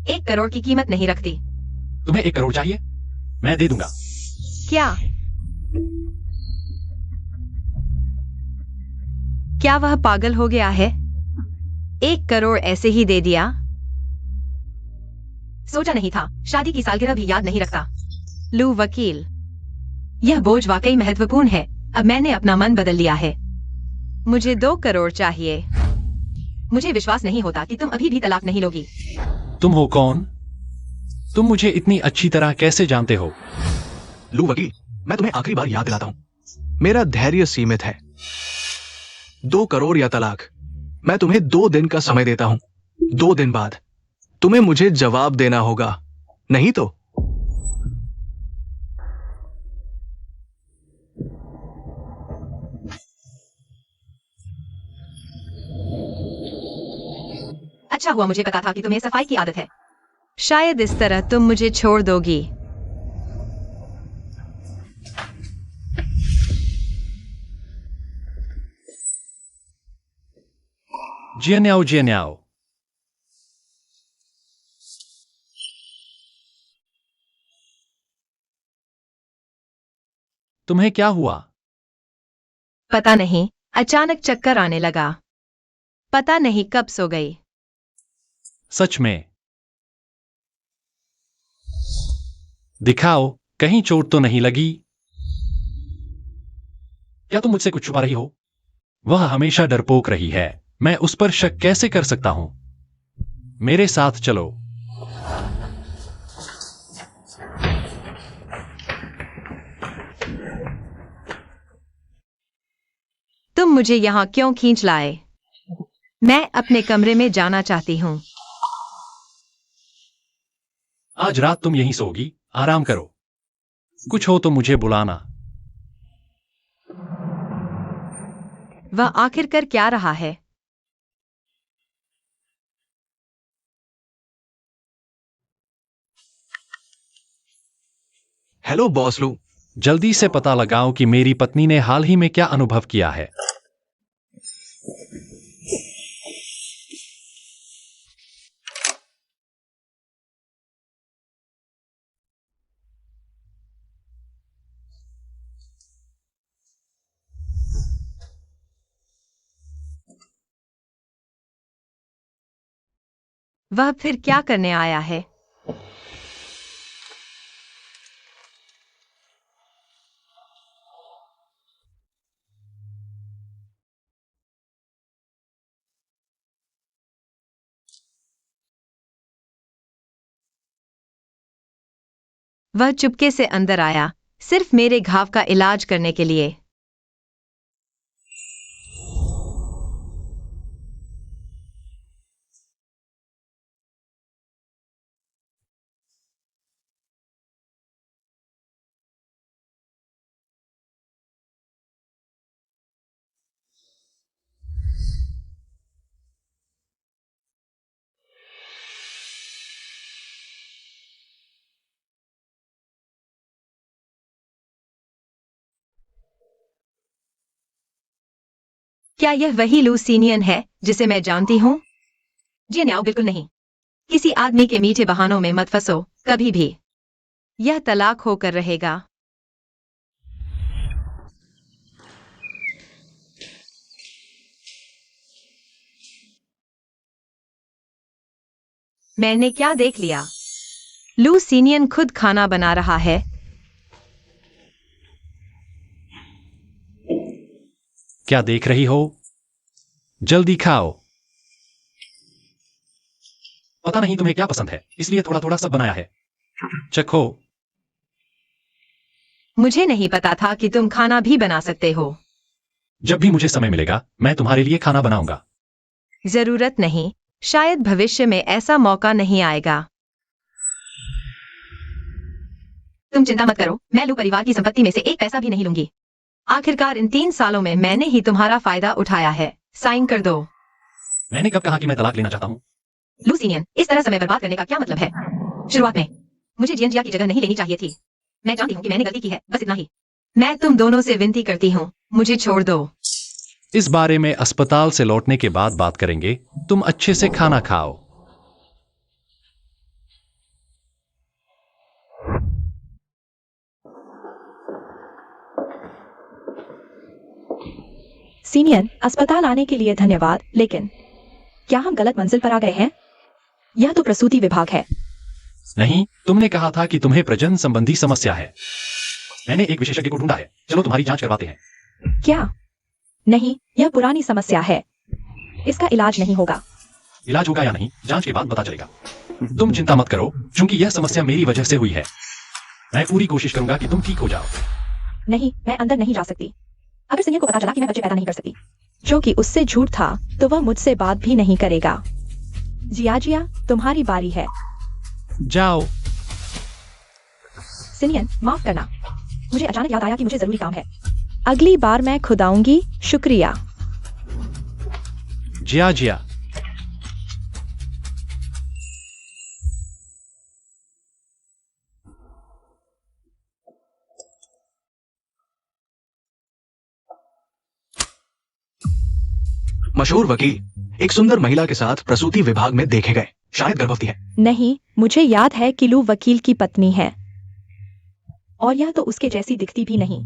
1 करोड़ की कीमत नहीं रखती। तुम्हें 1 करोड़ चाहिए? मैं दे दूंगा। क्या वह पागल हो गया है? 1 करोड़ ऐसे ही दे दिया? सोचा नहीं था, शादी की सालगिरह भी याद नहीं रखता। लू वकील, यह बोझ वाकई महत्वपूर्ण है। अब मैंने अपना मन बदल लिया है। मुझे 2 करोड़ चाहिए। मुझे विश्वास नहीं होता कि तुम अभी भी तलाक नहीं लोगी। तुम हो कौन? तुम मुझे इतनी अच्छी तरह कैसे जानते हो? लू वकील, मैं तुम्हें आखिरी बार याद दिलाता हूं, मेरा धैर्य सीमित है। 2 करोड़ या तलाक, मैं तुम्हें 2 दिन का समय देता हूं। 2 दिन बाद तुम्हें मुझे जवाब देना होगा, नहीं तो अच्छा हुआ मुझे पता था कि तुम्हें सफाई की आदत है। शायद इस तरह तुम मुझे छोड़ दोगी। जियन्याओ जियन्याओ। तुम्हें क्या हुआ? पता नहीं, अचानक चक्कर आने लगा। पता नहीं कब सो गई। सच में? दिखाओ, कहीं चोट तो नहीं लगी? क्या तुम मुझसे कुछ छुपा रही हो? वह हमेशा डरपोक रही है। मैं उस पर शक कैसे कर सकता हूं? मेरे साथ चलो। तुम मुझे यहाँ क्यों खींच लाए? मैं अपने कमरे में जाना चाहती हूँ। आज रात तुम यहीं सोगी। आराम करो। कुछ हो तो मुझे बुलाना। वह आखिर कर क्या रहा है? हेलो बॉस लू। जल्दी से पता लगाओ कि मेरी पत्नी ने हाल ही में क्या अनुभव किया है। वह फिर क्या करने आया है? वह चुपके से अंदर आया, सिर्फ मेरे घाव का इलाज करने के लिए। क्या यह वही लूसीनियन है जिसे मैं जानती हूँ? जी न्याओ, बिल्कुल नहीं। किसी आदमी के मीठे बहानों में मत फंसो, कभी भी। यह तलाक होकर रहेगा। मैंने क्या देख लिया? लूसीनियन खुद खाना बना रहा है। क्या देख रही हो? जल्दी खाओ। पता नहीं तुम्हें क्या पसंद है, इसलिए थोड़ा थोड़ा सब बनाया है। चखो। मुझे नहीं पता था कि तुम खाना भी बना सकते हो। जब भी मुझे समय मिलेगा मैं तुम्हारे लिए खाना बनाऊंगा। जरूरत नहीं, शायद भविष्य में ऐसा मौका नहीं आएगा। तुम चिंता मत करो, मैं लू परिवार की संपत्ति में से एक पैसा भी नहीं लूंगी। आखिरकार इन 3 सालों में मैंने ही तुम्हारा फायदा उठाया है। साइन कर दो। मैंने कब कहा कि मैं तलाक लेना चाहता हूँ? लूसीनियन, इस तरह समय बर्बाद करने का क्या मतलब है? शुरुआत में मुझे जियनजिया की जगह नहीं लेनी चाहिए थी। मैं जानती हूँ कि मैंने गलती की है, बस इतना ही। मैं तुम दोनों से विनती करती हूँ, मुझे छोड़ दो। इस बारे में अस्पताल से लौटने के बाद बात करेंगे। तुम अच्छे से खाना खाओ। सीनियन, अस्पताल आने के लिए धन्यवाद, लेकिन क्या हम गलत मंजिल पर आ गए हैं? यह तो प्रसूति विभाग है। नहीं, तुमने कहा था कि तुम्हें प्रजनन संबंधी समस्या है। मैंने एक विशेषज्ञ को ढूंढा है, चलो तुम्हारी जांच करवाते हैं। क्या? नहीं, यह पुरानी समस्या है। इसका इलाज नहीं होगा। इलाज होगा या नहीं, जांच के बाद पता चलेगा। तुम चिंता मत करो, क्योंकि यह समस्या मेरी वजह से हुई है। मैं पूरी कोशिश करूंगा कि तुम ठीक हो जाओ। नहीं, मैं अंदर नहीं जा सकती। अगर सिनियर को पता चला कि मैं बच्चे पैदा नहीं कर सकती, जो कि उससे झूठ था, तो वह मुझसे बात भी नहीं करेगा। जिया, तुम्हारी बारी है। जाओ। सिनियन, माफ करना, मुझे अचानक याद आया कि मुझे जरूरी काम है। अगली बार मैं खुद आऊंगी। शुक्रिया। जिया। मशहूर वकील एक सुंदर महिला के साथ प्रसूति विभाग में देखे गए, शायद गर्भवती है। नहीं, मुझे याद है कि लू वकील की पत्नी है, और यह तो उसके जैसी दिखती भी नहीं।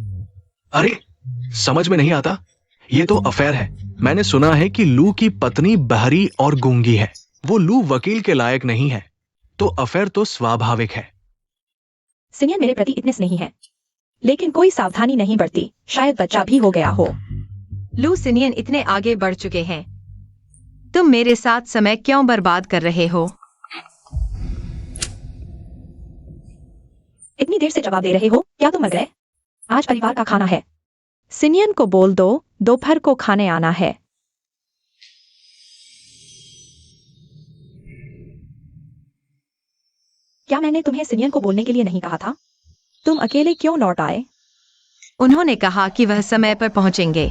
अरे समझ में नहीं आता, ये तो अफेयर है। मैंने सुना है कि लू की पत्नी बहरी और गूंगी है। वो लू वकील के लायक नहीं है, तो अफेयर तो स्वाभाविक है। सिनियन मेरे प्रति इतने स्नेही है, लेकिन कोई सावधानी नहीं बरती, शायद बच्चा भी हो गया हो। लू सिनियन इतने आगे बढ़ चुके हैं, तुम मेरे साथ समय क्यों बर्बाद कर रहे हो? इतनी देर से जवाब दे रहे हो, क्या तुम मर गए? आज परिवार का खाना है। सिनियन को बोल दो दोपहर को खाने आना है। क्या मैंने तुम्हें सिनियन को बोलने के लिए नहीं कहा था? तुम अकेले क्यों लौट आए? उन्होंने कहा कि वह समय पर पहुंचेंगे।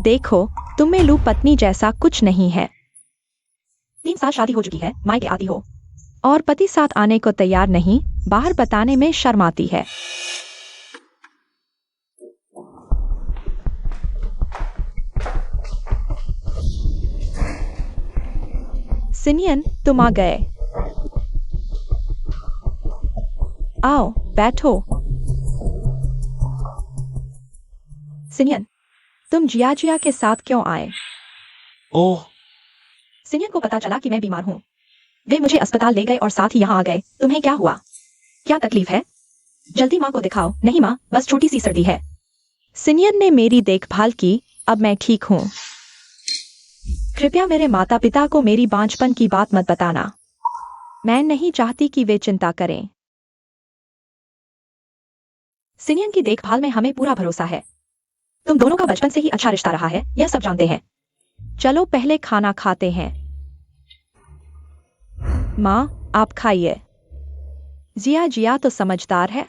देखो, तुम में लू पत्नी जैसा कुछ नहीं है। 3 साल शादी हो चुकी है, मायके आती हो, और पति साथ आने को तैयार नहीं, बाहर बताने में शर्म आती है। सिनियन, तुम आ गए। आओ बैठो। सिनियन, तुम जिया के साथ क्यों आए? ओह, सिनियन को पता चला कि मैं बीमार हूँ। वे मुझे अस्पताल ले गए और साथ ही यहाँ आ गए। तुम्हें क्या हुआ? क्या तकलीफ है? जल्दी माँ को दिखाओ। नहीं माँ, बस छोटी सी सर्दी है। सिनियन ने मेरी देखभाल की, अब मैं ठीक हूँ। कृपया मेरे माता पिता को मेरी बांझपन की बात मत बताना। मैं नहीं चाहती कि वे चिंता करें। सिनियन की देखभाल में हमें पूरा भरोसा है। तुम दोनों का बचपन से ही अच्छा रिश्ता रहा है, यह सब जानते हैं। चलो पहले खाना खाते हैं। माँ, आप खाइए। जिया तो समझदार है,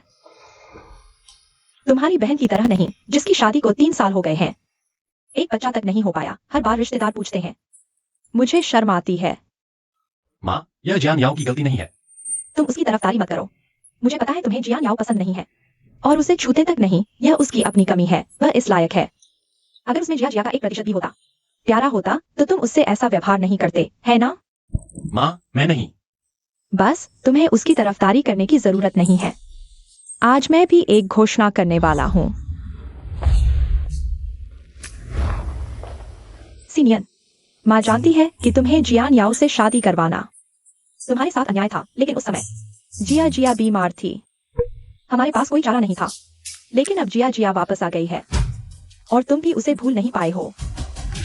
तुम्हारी बहन की तरह नहीं, जिसकी शादी को 3 साल हो गए हैं। एक बच्चा तक नहीं हो पाया, हर बार रिश्तेदार पूछते हैं। मुझे शर्म आती है। माँ, यह जियान याओ की गलती नहीं है। तुम उसकी तरफदारी मत करो। मुझे पता है तुम्हें जियान याओ पसंद नहीं है, और उसे छूते तक नहीं, यह उसकी अपनी कमी है, वह इस लायक है। अगर उसमें जिया का 1% भी होता, प्यारा होता, तो तुम उससे ऐसा व्यवहार नहीं करते, है ना? माँ, मैं नहीं। बस तुम्हें उसकी तरफदारी करने की जरूरत नहीं है। आज मैं भी एक घोषणा करने वाला हूँ। सिनियन, माँ जानती है कि तुम्हें जियान याओ से शादी करवाना तुम्हारे साथ अन्याय था, लेकिन उस समय जिया बीमार थी। हमारे पास कोई चारा नहीं था, लेकिन अब जिया वापस आ गई है, और तुम भी उसे भूल नहीं पाए हो।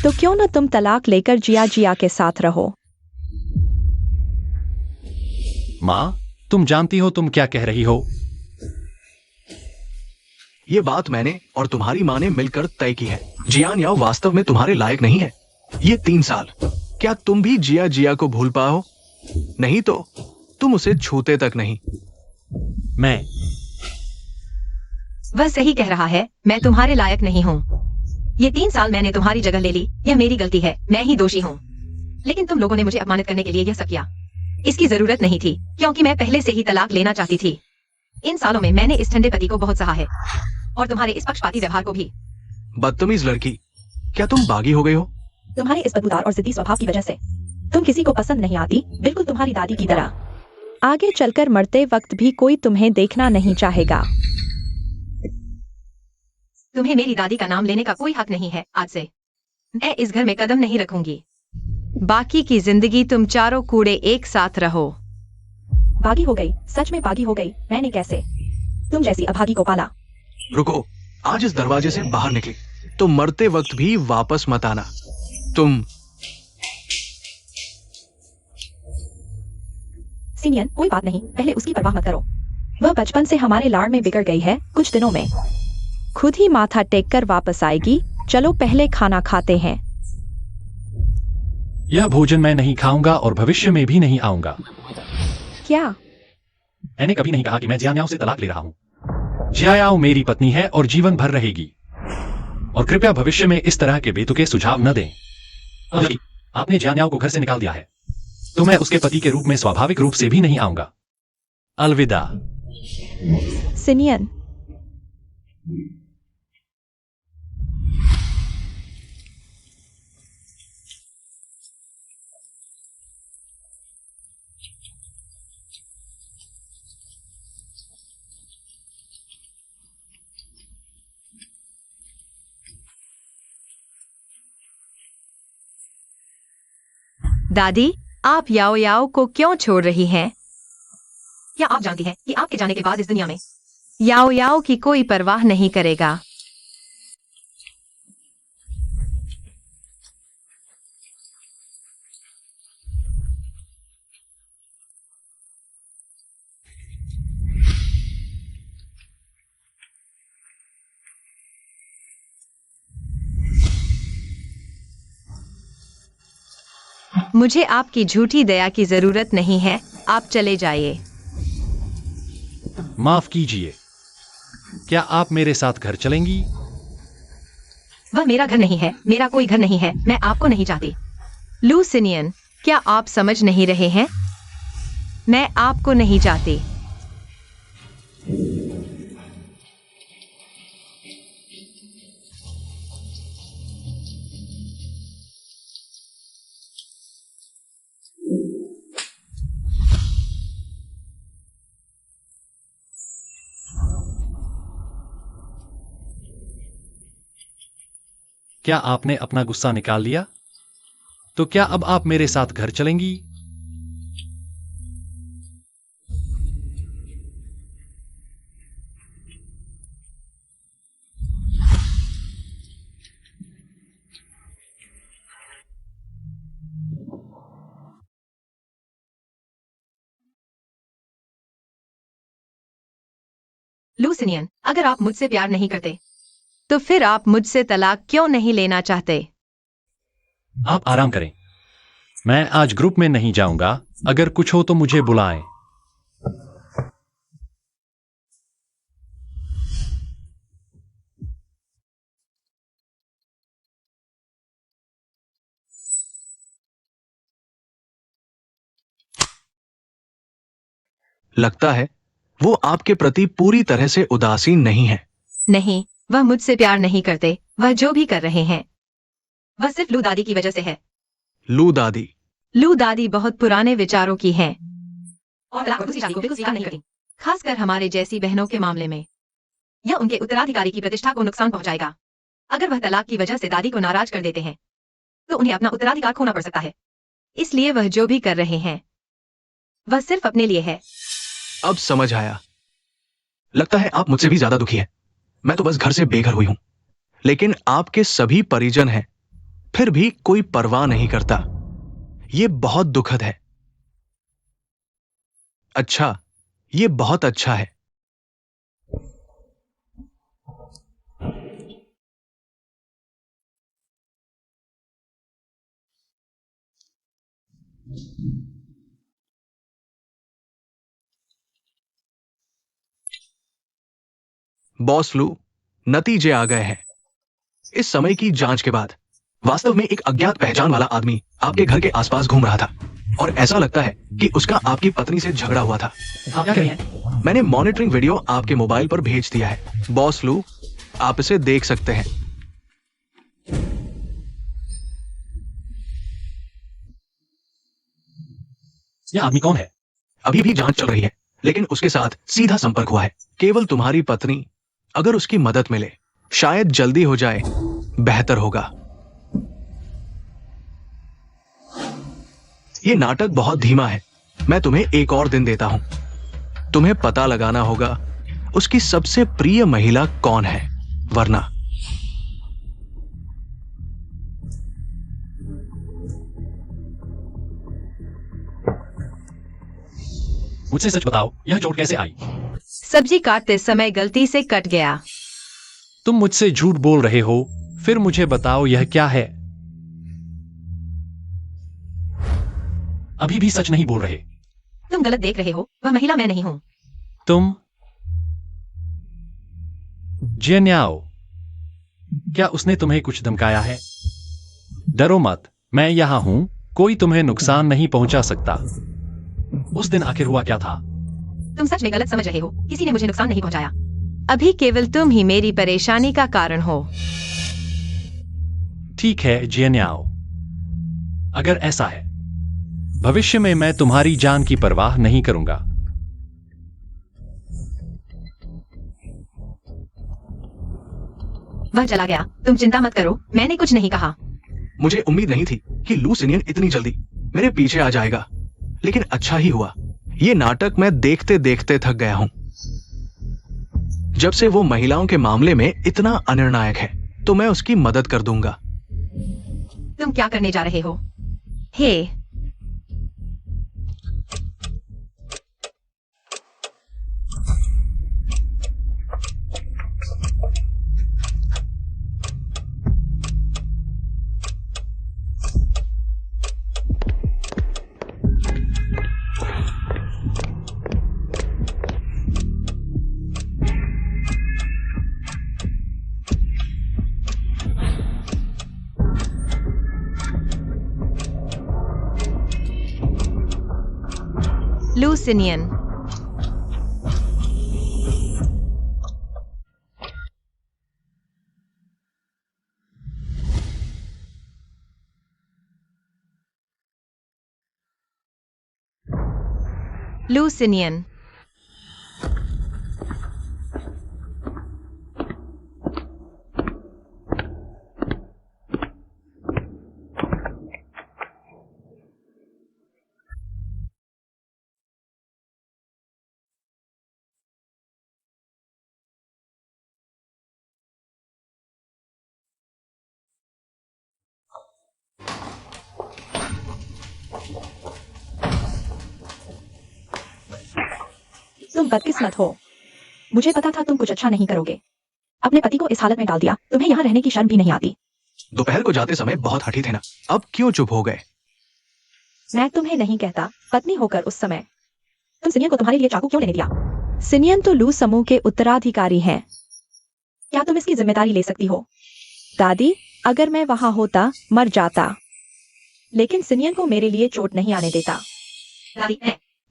तो क्यों न तुम तलाक लेकर जिया के साथ रहो? माँ, तुम जानती हो तुम क्या कह रही हो? ये बात मैंने और तुम्हारी माँ ने मिलकर तय की है। जियान याओ वास्तव में तुम्हारे लायक नहीं है। ये 3 साल, क्या तुम भी जिया को भूल पाओ? नहीं तो तुम उसे छूते तक नहीं। मैं वह सही कह रहा है, मैं तुम्हारे लायक नहीं हूँ। ये 3 साल मैंने तुम्हारी जगह ले ली, यह मेरी गलती है, मैं ही दोषी हूँ। लेकिन तुम लोगों ने मुझे अपमानित करने के लिए यह सब किया। इसकी जरूरत नहीं थी, क्योंकि मैं पहले से ही तलाक लेना चाहती थी। इन सालों में मैंने इस ठंडे पति को बहुत सहा है, और तुम्हारे इस पक्षपाती व्यवहार को भी। बदतमीज लड़की, क्या तुम बागी हो गई हो? तुम्हारे इस बदबूदार और जिद्दी स्वभाव की वजह से तुम किसी को पसंद नहीं आती, बिल्कुल तुम्हारी दादी की तरह। आगे चलकर मरते वक्त भी कोई तुम्हें देखना नहीं चाहेगा। तुम्हें मेरी दादी का नाम लेने का कोई हक नहीं है। आज से मैं इस घर में कदम नहीं रखूंगी। बाकी की जिंदगी तुम चारों कूड़े एक साथ रहो। बागी हो गई, सच में बागी हो गई। मैंने कैसे तुम जैसी अभागी को पाला? रुको, आज इस दरवाजे से बाहर निकली तो मरते वक्त भी वापस मत आना। तुम सिनियन, कोई बात नहीं, पहले उसकी परवाह मत करो। वह बचपन से हमारे लाड़ में बिगड़ गई है, कुछ दिनों में खुद ही माथा टेक कर वापस आएगी। चलो पहले खाना खाते हैं। यह भोजन मैं नहीं खाऊंगा और भविष्य में भी नहीं आऊंगा। क्या? मैंने कभी नहीं कहा कि मैं जियान याओ से तलाक ले रहा हूँ। जिया याओ मेरी पत्नी है और जीवन भर रहेगी। और कृपया भविष्य में इस तरह के बेतुके सुझाव न दें। अभी आपने जियान याओ को घर से निकाल दिया है, तो मैं उसके पति के रूप में स्वाभाविक रूप से भी नहीं आऊंगा। अलविदा। सिनियन, दादी, आप याओ याओ को क्यों छोड़ रही हैं? क्या आप जानती हैं कि आपके जाने के बाद इस दुनिया में याओ याओ की कोई परवाह नहीं करेगा? मुझे आपकी झूठी दया की जरूरत नहीं है, आप चले जाइए। माफ कीजिए, क्या आप मेरे साथ घर चलेंगी? वह मेरा घर नहीं है, मेरा कोई घर नहीं है, मैं आपको नहीं चाहती। लूसिनियन, क्या आप समझ नहीं रहे हैं? मैं आपको नहीं चाहती। क्या आपने अपना गुस्सा निकाल लिया? तो क्या अब आप मेरे साथ घर चलेंगी? लूसिनियन, अगर आप मुझसे प्यार नहीं करते तो फिर आप मुझसे तलाक क्यों नहीं लेना चाहते? आप आराम करें, मैं आज ग्रुप में नहीं जाऊंगा। अगर कुछ हो तो मुझे बुलाएं। लगता है वो आपके प्रति पूरी तरह से उदासीन नहीं है। नहीं, वह मुझसे प्यार नहीं करते। वह जो भी कर रहे हैं वह सिर्फ लू दादी की वजह से है। लू दादी? लू दादी बहुत पुराने विचारों की हैं और तलाक और दूसरी शादी को बिल्कुल स्वीकार नहीं करती, खासकर हमारे जैसी बहनों के मामले में। यह उनके उत्तराधिकारी की प्रतिष्ठा को नुकसान पहुंचाएगा। अगर वह तलाक की वजह से दादी को नाराज कर देते हैं तो उन्हें अपना उत्तराधिकार खोना पड़ सकता है। इसलिए वह जो भी कर रहे हैं वह सिर्फ अपने लिए है। अब समझ आया। लगता है आप मुझसे भी ज्यादा दुखी हैं। मैं तो बस घर से बेघर हुई हूं, लेकिन आपके सभी परिजन हैं, फिर भी कोई परवाह नहीं करता। ये बहुत दुखद है। अच्छा, ये बहुत अच्छा है। बॉस लू, नतीजे आ गए हैं। इस समय की जांच के बाद वास्तव में एक अज्ञात पहचान वाला आदमी आपके घर के आसपास घूम रहा था और ऐसा लगता है कि उसका आपकी पत्नी से झगड़ा हुआ था। आप क्या कर रहे हैं? मैंने मॉनिटरिंग वीडियो आपके मोबाइल पर भेज दिया है। बॉस लू, आप इसे देख सकते हैं। यह आदमी कौन है? अभी भी जांच चल रही है, लेकिन उसके साथ सीधा संपर्क हुआ है। केवल तुम्हारी पत्नी, अगर उसकी मदद मिले, शायद जल्दी हो जाए, बेहतर होगा। ये नाटक बहुत धीमा है। मैं तुम्हें एक और दिन देता हूं। तुम्हें पता लगाना होगा उसकी सबसे प्रिय महिला कौन है, वरना मुझसे सच बताओ, यह चोट कैसे आई? सब्जी काटते समय गलती से कट गया। तुम मुझसे झूठ बोल रहे हो, फिर मुझे बताओ यह क्या है? अभी भी सच नहीं बोल रहे। तुम गलत देख रहे हो, वह महिला मैं नहीं हूं। तुम जियान्याओ, क्या उसने तुम्हें कुछ धमकाया है? डरो मत, मैं यहां हूं, कोई तुम्हें नुकसान नहीं पहुंचा सकता। उस दिन आखिर हुआ क्या था? तुम सच में गलत समझ रहे हो, किसी ने मुझे नुकसान नहीं पहुंचाया। अभी केवल तुम ही मेरी परेशानी का कारण हो। ठीक है जियान्याओ, अगर ऐसा है, भविष्य में मैं तुम्हारी जान की परवाह नहीं करूंगा। वह चला गया, तुम चिंता मत करो, मैंने कुछ नहीं कहा। मुझे उम्मीद नहीं थी कि लू सिनियन इतनी जल्दी मेरे पीछे आ जाएगा। लेकिन अच्छा ही हुआ, ये नाटक मैं देखते देखते थक गया हूं। जब से वो महिलाओं के मामले में इतना अनिर्णायक है तो मैं उसकी मदद कर दूंगा। तुम क्या करने जा रहे हो? हे, लूसिनियन। लूसिनियन। तुम बदकिस्मत हो। मुझे पता था तुम कुछ अच्छा नहीं करोगे। अपने पति को इस हालत में डाल दिया। तुम्हें यहाँ रहने की शर्म भी नहीं आती। दोपहर को जाते समय बहुत हठी थे ना, अब क्यों चुप हो गए? मैं तुम्हें नहीं कहता, पत्नी होकर उस समय तुम सिनियन को तुम्हारे लिए चाकू क्यों लेने दिया? सिनियन तो लू समूह के उत्तराधिकारी हैं। क्या तुम इसकी जिम्मेदारी ले सकती हो? दादी, अगर मैं वहां होता मर जाता, लेकिन सिनियन को मेरे लिए चोट नहीं आने देता। दादी,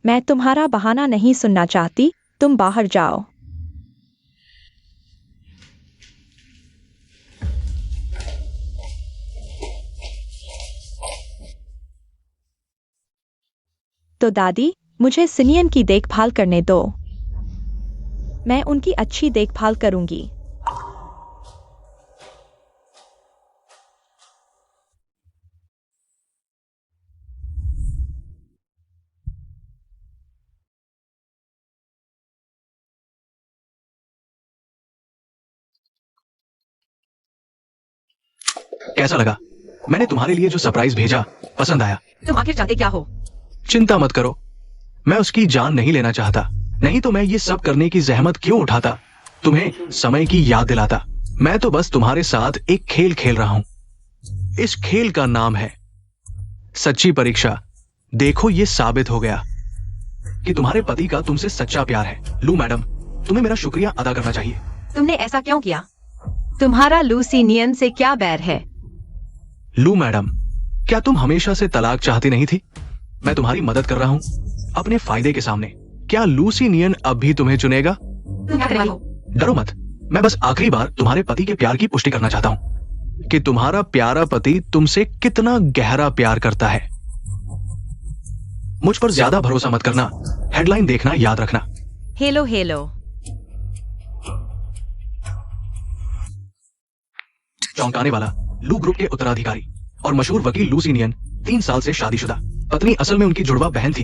मैं तुम्हारा बहाना नहीं सुनना चाहती, तुम बाहर जाओ। तो दादी, मुझे सिनियन की देखभाल करने दो। मैं उनकी अच्छी देखभाल करूंगी। कैसा लगा? मैंने तुम्हारे लिए जो सरप्राइज भेजा, पसंद आया? तुम आखिर चाहते क्या हो? चिंता मत करो, मैं उसकी जान नहीं लेना चाहता। नहीं तो मैं ये सब करने की जहमत क्यों उठाता, तुम्हें समय की याद दिलाता। मैं तो बस तुम्हारे साथ एक खेल खेल रहा हूं। इस खेल का नाम है सच्ची परीक्षा। देखो, ये साबित हो गया कि तुम्हारे पति का तुमसे सच्चा प्यार है। लू मैडम, तुम्हें मेरा शुक्रिया अदा करना चाहिए। तुमने ऐसा क्यों किया? तुम्हारा लूसिनियन से क्या बैर है? लू मैडम, क्या तुम हमेशा से तलाक चाहती नहीं थी? मैं तुम्हारी मदद कर रहा हूं अपने फायदे के सामने। क्या लूसिनियन अब भी तुम्हें चुनेगा? तुम क्या कर रही हो? डरो मत, मैं बस आखिरी बार तुम्हारे पति के प्यार की पुष्टि करना चाहता हूं कि तुम्हारा प्यारा पति तुमसे कितना गहरा प्यार करता है। मुझ पर ज्यादा भरोसा मत करना, हेडलाइन देखना याद रखना। Hello hello. चौंकाने वाला, लू ग्रुप के उत्तराधिकारी और मशहूर वकील लूसिनियन 3 साल से शादीशुदा। पत्नी असल में उनकी जुड़वा बहन थी।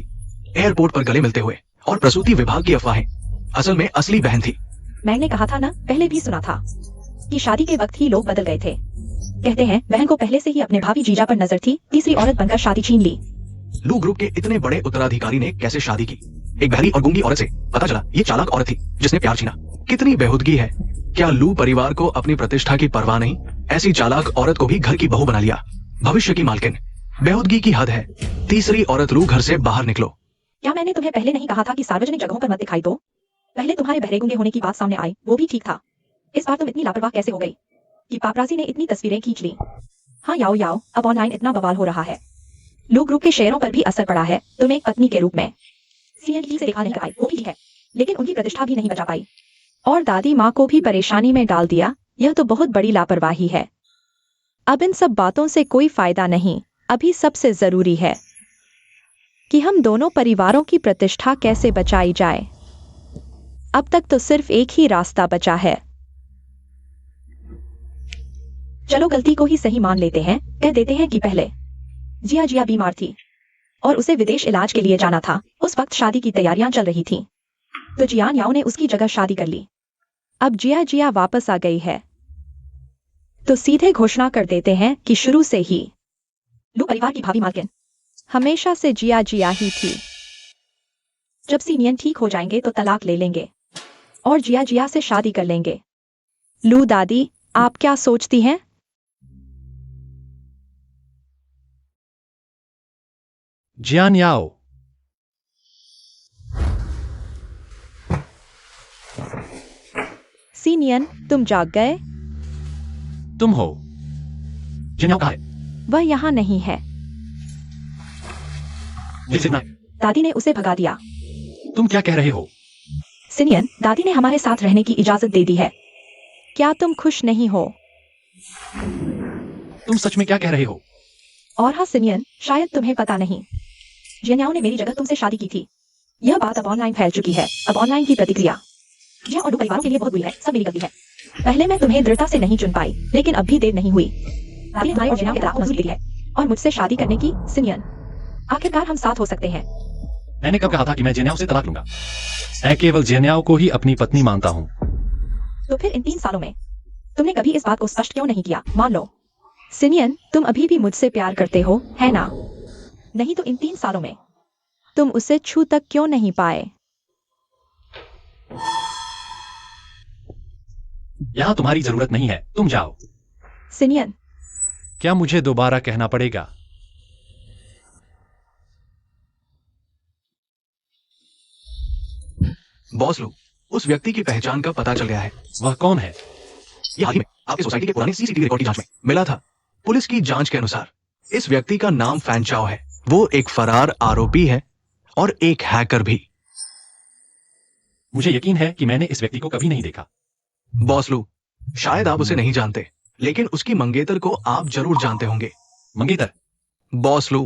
एयरपोर्ट पर गले मिलते हुए, और प्रसूति विभाग की अफवाहें असल में असली बहन थी। मैंने कहा था ना, पहले भी सुना था कि शादी के वक्त ही लोग बदल गए थे। कहते हैं बहन को पहले से ही अपने भावी जीजा पर नजर थी, तीसरी औरत बनकर शादी छीन ली। लू ग्रुप के इतने बड़े उत्तराधिकारी ने कैसे शादी की? एक बहरी और गूंगी औरत से। पता चला ये चालाक औरत थी जिसने प्यार छीना। कितनी बेहूदगी है। क्या लू परिवार को अपनी प्रतिष्ठा की परवाह नहीं? ऐसी चालाक औरत को भी घर की बहू बना लिया, भविष्य की मालकिन। बेहूदगी की हद है। तीसरी औरत लू, घर से बाहर निकलो। क्या मैंने तुम्हें पहले नहीं कहा था कि सार्वजनिक जगहों पर मत दिखाई दो? पहले तुम्हारे बहरे गूंगे होने की बात सामने आई, वो भी ठीक था। इस बार तुम इतनी लापरवाह कैसे हो गई कि पापराजी ने इतनी तस्वीरें खींच ली? हाँ याओ याओ, अब ऑनलाइन इतना बवाल हो रहा है। लू ग्रुप के शेयरों पर भी असर पड़ा है। तुम एक पत्नी के रूप में सीएनजी से दिखा नहीं पाई, वो भी है, लेकिन उनकी प्रतिष्ठा भी नहीं बचा पाई और दादी माँ को भी परेशानी में डाल दिया। यह तो बहुत बड़ी लापरवाही है। अब इन सब बातों से कोई फायदा नहीं। अभी सबसे जरूरी है कि हम दोनों परिवारों की प्रतिष्ठा कैसे बचाई जाए। अब तक तो सिर्फ एक ही रास्ता बचा है। चलो गलती को ही सही मान लेते हैं, कह देते हैं कि पहले जिया बीमार थी और उसे विदेश इलाज के लिए जाना था। उस वक्त शादी की तैयारियां चल रही थीं। तो जियान याओ ने उसकी जगह शादी कर ली। अब जिया जिया वापस आ गई है, तो सीधे घोषणा कर देते हैं कि शुरू से ही लू परिवार की भावी मालकिन हमेशा से जिया जिया ही थी। जब सीनियन ठीक हो जाएंगे तो तलाक ले लेंगे और जिया जिया से शादी कर लेंगे। लू दादी, आप क्या सोचती हैं? जियान याओ, सीनियन, तुम जाग गए? तुम हो? जियान याओ कहाँ है? वह यहाँ नहीं है। मुझे सुनना। दादी ने उसे भगा दिया। तुम क्या कह रहे हो? सिनियन, दादी ने हमारे साथ रहने की इजाजत दे दी है। क्या तुम खुश नहीं हो? तुम सच में क्या कह रहे हो? और हाँ सिनियन, शायद तुम्हें पता नहीं, जियाओ ने मेरी जगह तुमसे शादी की थी। यह बात अब ऑनलाइन फैल चुकी है। अब ऑनलाइन की प्रतिक्रिया जिया और लू परिवारों के लिए बहुत बुरी है। सब मेरी गलती है। पहले मैं तुम्हें दृढ़ता से नहीं चुन पाई, लेकिन अब भी देर नहीं हुई। दादी ने हमारे और जियाओ के तलाक को मंजूरी दी है और मुझसे शादी करने की। सिनियन, आखिरकार हम साथ हो सकते हैं। मैंने कब कहा था कि मैं जियान याओ से तलाक लूंगा? मैं केवल जियान याओ को ही अपनी पत्नी मानता हूँ। तो फिर इन 3 सालों में तुमने कभी इस बात को स्पष्ट क्यों नहीं किया? मान लो सिनियन, तुम अभी भी मुझसे प्यार करते हो, है ना? नहीं तो इन 3 सालों में तुम उसे छू तक क्यों नहीं पाए? यहाँ तुम्हारी जरूरत नहीं है, तुम जाओ। सिनियन, क्या मुझे दोबारा कहना पड़ेगा? बॉस लू, उस व्यक्ति की पहचान का पता चल गया है। वह कौन है? ये हाल ही में आपकी सोसाइटी के पुराने सीसीटीवी रिकॉर्ड की जांच में मिला था। पुलिस की जांच के अनुसार इस व्यक्ति का नाम फैन चाओ है। वो एक फरार आरोपी है और एक हैकर भी। मुझे यकीन है कि मैंने इस व्यक्ति को कभी नहीं देखा। बॉस लू, शायद आप उसे नहीं जानते, लेकिन उसकी मंगेतर को आप जरूर जानते होंगे। मंगेतर? बॉस लू,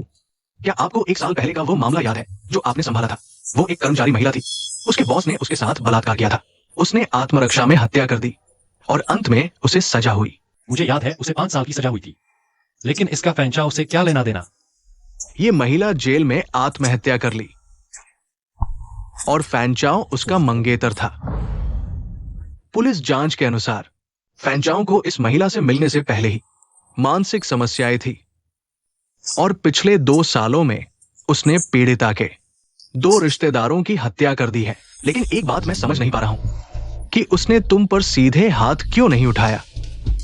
क्या आपको 1 साल पहले का वो मामला याद है जो आपने संभाला था? वो एक कर्मचारी महिला थी। उसके बॉस ने उसके साथ बलात्कार किया था। उसने आत्मरक्षा में हत्या कर दी और अंत में उसे सजा हुई। मुझे याद है, उसे 5 साल की सजा हुई थी। लेकिन इसका फैन चाओ से क्या लेना देना? ये महिला जेल में आत्महत्या कर ली और फैन चाओ उसका मंगेतर था। पुलिस जांच के अनुसार फैन चाओ को इस महिला से मिलने से पहले ही मानसिक समस्याएं थी और पिछले 2 सालों में उसने पीड़िता के 2 रिश्तेदारों की हत्या कर दी है। लेकिन एक बात मैं समझ नहीं पा रहा हूं कि उसने तुम पर सीधे हाथ क्यों नहीं उठाया।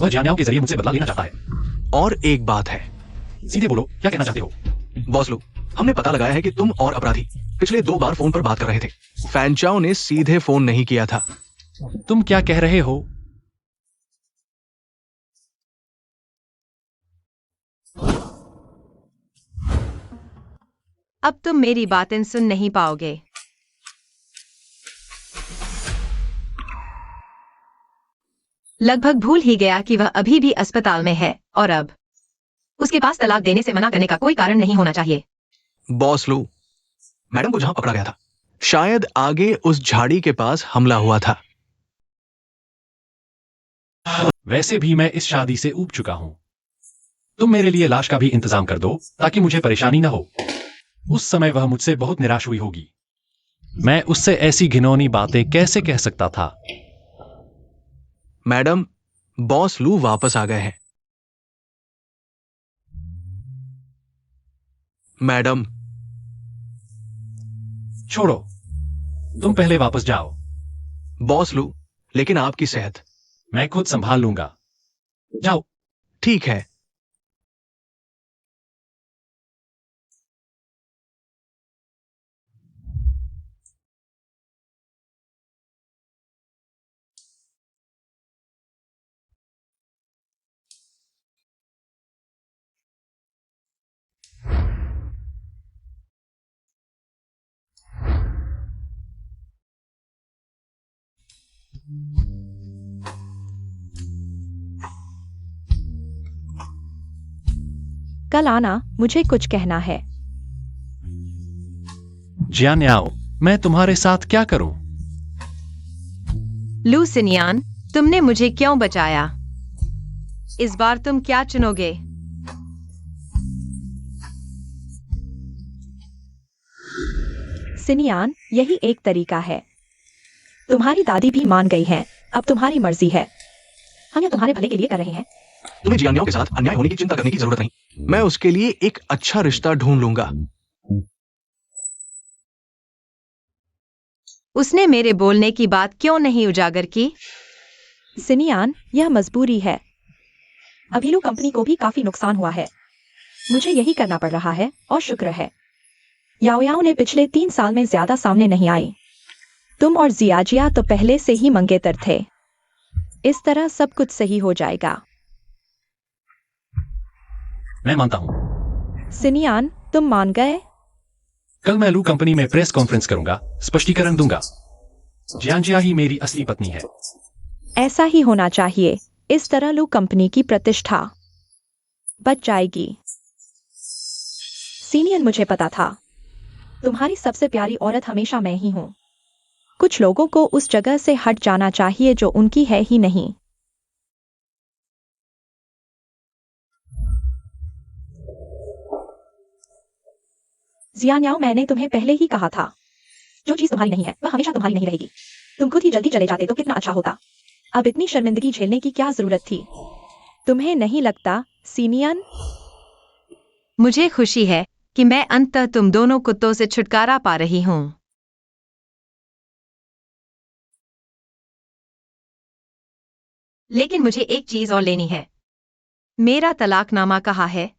वह जियान याओ के जरिए मुझसे बदला लेना चाहता है। और एक बात है। सीधे बोलो, क्या कहना चाहते हो? बॉस लू, हमने पता लगाया है कि तुम और अपराधी पिछले 2 बार फोन पर बात कर रहे थे। फैन चाओ ने सीधे फोन नहीं किया था। तुम क्या कह रहे हो? अब तुम मेरी बातें सुन नहीं पाओगे। लगभग भूल ही गया कि वह अभी भी अस्पताल में है और अब उसके पास तलाक देने से मना करने का कोई कारण नहीं होना चाहिए। बॉस लू, मैडम को जहां पकड़ा गया था, शायद आगे उस झाड़ी के पास हमला हुआ था। वैसे भी मैं इस शादी से ऊब चुका हूं। तुम मेरे लिए लाश का भी इंतजाम कर दो ताकि मुझे परेशानी ना हो। उस समय वह मुझसे बहुत निराश हुई होगी। मैं उससे ऐसी घिनौनी बातें कैसे कह सकता था? मैडम, बॉस लू वापस आ गए हैं। मैडम, छोड़ो, तुम पहले वापस जाओ। बॉस लू, लेकिन आपकी सेहत। मैं खुद संभाल लूंगा। जाओ। ठीक है। कल आना, मुझे कुछ कहना है। जियान याओ, मैं तुम्हारे साथ क्या करूं? लू सिनियान, तुमने मुझे क्यों बचाया? इस बार तुम क्या चुनोगे? सिनियान, यही एक तरीका है। तुम्हारी दादी भी मान गई है, अब तुम्हारी मर्जी है। हम यह तुम्हारे भले के लिए कर रहे हैं। तुम्हें जियान्याओ के साथ अन्याय होने की चिंता करने की जरूरत नहीं। मैं उसके लिए एक अच्छा रिश्ता ढूंढ लूंगा। उसने मेरे बोलने की बात क्यों नहीं उजागर की? सिनियान, यह मजबूरी है। अभिलू कंपनी को भी काफी नुकसान हुआ है। मुझे यही करना पड़ रहा है और शुक्र है याओयाओ ने पिछले 3 साल में ज्यादा सामने नहीं आई। तुम और जियाजिया तो पहले से ही मंगेतर थे। इस तरह सब कुछ सही हो जाएगा। मैं मानता हूं। सिनियान, तुम मान गए? कल मैं लू कंपनी में प्रेस कॉन्फ्रेंस करूंगा, स्पष्टीकरण दूंगा। जियांजिया ही मेरी असली पत्नी है। ऐसा ही होना चाहिए। इस तरह लू कंपनी की प्रतिष्ठा बच जाएगी। सीनियन, मुझे पता था तुम्हारी सबसे प्यारी औरत हमेशा मैं ही हूं। कुछ लोगों को उस जगह से हट जाना चाहिए जो उनकी है ही नहीं। जियान्याओ, मैंने तुम्हें पहले ही कहा था, जो चीज तुम्हारी नहीं है वह हमेशा तुम्हारी नहीं रहेगी। तुम खुद ही जल्दी चले जाते तो कितना अच्छा होता। अब इतनी शर्मिंदगी झेलने की क्या जरूरत थी? तुम्हें नहीं लगता, सीनियन? मुझे खुशी है कि मैं अंततः तुम दोनों कुत्तों से छुटकारा पा रही हूं। लेकिन मुझे एक चीज और लेनी है। मेरा तलाकनामा कहाँ है?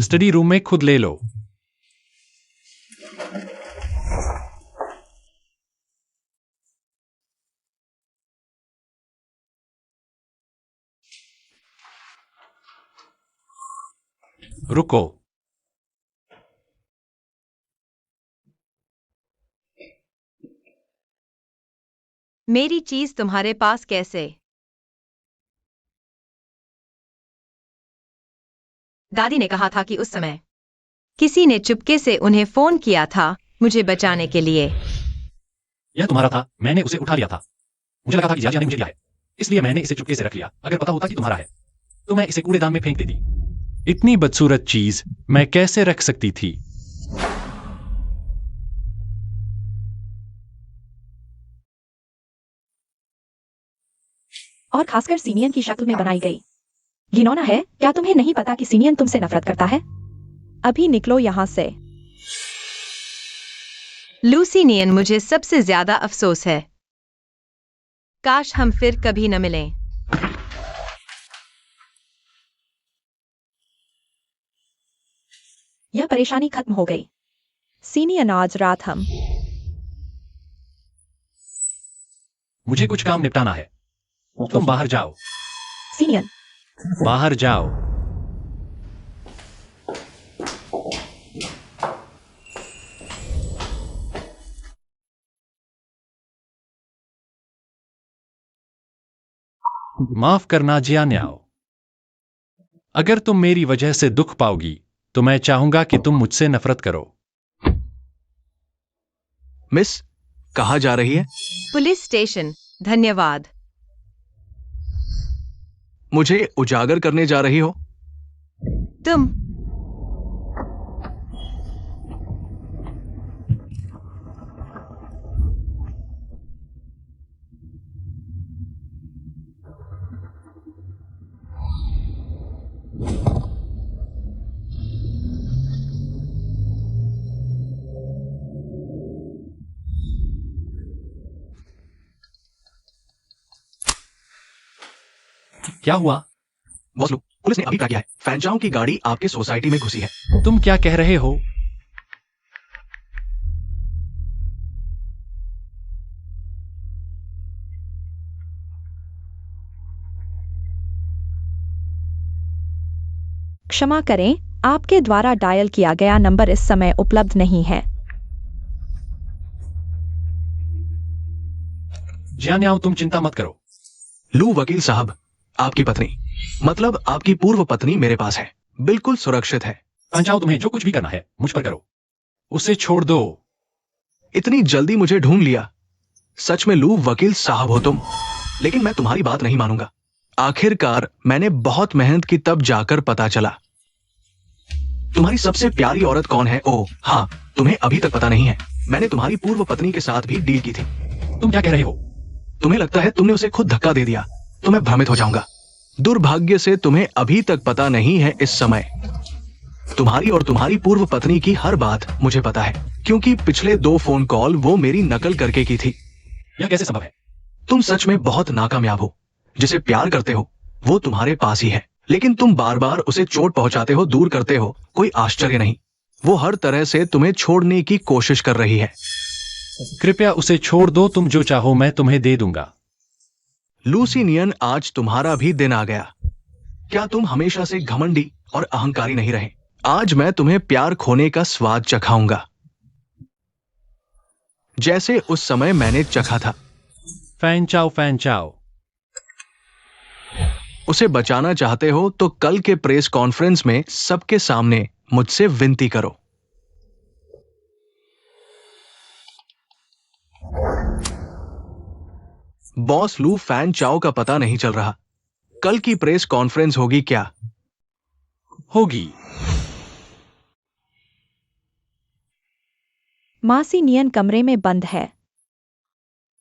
स्टडी रूम में खुद ले लो। रुको। मेरी चीज तुम्हारे पास कैसे? दादी ने कहा था कि उस समय किसी ने चुपके से उन्हें फोन किया था मुझे बचाने के लिए। यह तुम्हारा था, मैंने उसे उठा लिया था। मुझे लगा था कि जियाजिया ने मुझे दिया है, इसलिए मैंने इसे चुपके से रख लिया। अगर पता होता कि तुम्हारा है तो मैं इसे कूड़ेदान में फेंक देती। इतनी बदसूरत चीज मैं कैसे रख सकती थी? और खासकर सीनियन की शक्ल में बनाई गई। घिनौना है, क्या तुम्हें नहीं पता कि सीनियन तुमसे नफरत करता है? अभी निकलो यहां से। लूसीनियन, मुझे सबसे ज्यादा अफसोस है। काश हम फिर कभी न मिलें। यह परेशानी खत्म हो गई। सीनियन, आज रात हम मुझे कुछ काम निपटाना है। तुम बाहर जाओ। सीनियन, बाहर जाओ। माफ करना जियान्याओ। अगर तुम मेरी वजह से दुख पाओगी तो मैं चाहूंगा कि तुम मुझसे नफरत करो। मिस, कहाँ जा रही है? Police station. धन्यवाद। मुझे उजागर करने जा रही हो? तुम क्या हुआ? बॉस लोग, पुलिस ने अभी क्या किया है? फैनचाओ की गाड़ी आपके सोसाइटी में घुसी है। तुम क्या कह रहे हो? क्षमा करें, आपके द्वारा डायल किया गया नंबर इस समय उपलब्ध नहीं है। जियान्याओ, तुम चिंता मत करो। लू वकील साहब, आपकी पत्नी, मतलब आपकी पूर्व पत्नी मेरे पास है, बिल्कुल सुरक्षित है। पंचाओ, तुम्हें जो कुछ भी करना है मुझ पर करो, उसे छोड़ दो। इतनी जल्दी मुझे ढूंढ लिया। सच में लू वकील साहब हो तुम, लेकिन मैं तुम्हारी बात नहीं मानूंगा। आखिरकार मैंने बहुत मेहनत की तब जाकर पता चला। तुम्हारी सबसे प्यारी औरत कौन है? ओह हाँ, तुम्हें अभी तक पता नहीं है, मैंने तुम्हारी पूर्व पत्नी के साथ भी डील की थी। तुम क्या कह रहे हो? तुम्हें लगता है तुमने उसे खुद धक्का दे दिया, तो मैं भ्रमित हो जाऊंगा। दुर्भाग्य से तुम्हें अभी तक पता नहीं है इस समय तुम्हारी और तुम्हारी पूर्व पत्नी की हर बात मुझे पता है, क्योंकि पिछले 2 फोन कॉल वो मेरी नकल करके की थी। यह कैसे संभव है? तुम सच में बहुत नाकामयाब हो। जिसे प्यार करते हो वो तुम्हारे पास ही है, लेकिन तुम बार बार उसे चोट पहुंचाते हो, दूर करते हो। कोई आश्चर्य नहीं, वो हर तरह से तुम्हें छोड़ने की कोशिश कर रही है। कृपया उसे छोड़ दो, तुम जो चाहो मैं तुम्हें दे दूंगा। लूसिनियन, आज तुम्हारा भी दिन आ गया। क्या तुम हमेशा से घमंडी और अहंकारी नहीं रहे? आज मैं तुम्हें प्यार खोने का स्वाद चखाऊंगा, जैसे उस समय मैंने चखा था। फैन चाओ, फैन चाओ। उसे बचाना चाहते हो तो कल के प्रेस कॉन्फ्रेंस में सबके सामने मुझसे विनती करो। बॉस लू, फैन चाओ का पता नहीं चल रहा। कल की प्रेस कॉन्फ्रेंस होगी क्या? होगी। मासी नियन कमरे में बंद है।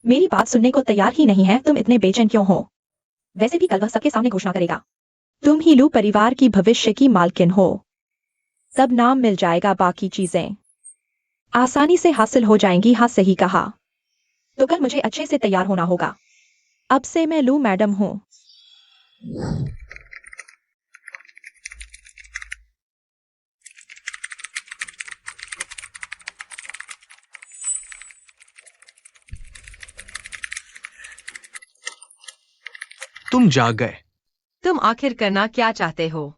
मेरी बात सुनने को तैयार ही नहीं है। तुम इतने बेचैन क्यों हो? वैसे भी कल वह सबके सामने घोषणा करेगा, तुम ही लू परिवार की भविष्य की मालकिन हो। तब नाम मिल जाएगा, बाकी चीजें आसानी से हासिल हो जाएंगी। हाँ, सही कहा। तो कल मुझे अच्छे से तैयार होना होगा। अब से मैं लू मैडम हूं। तुम जाग गए। तुम आखिर करना क्या चाहते हो?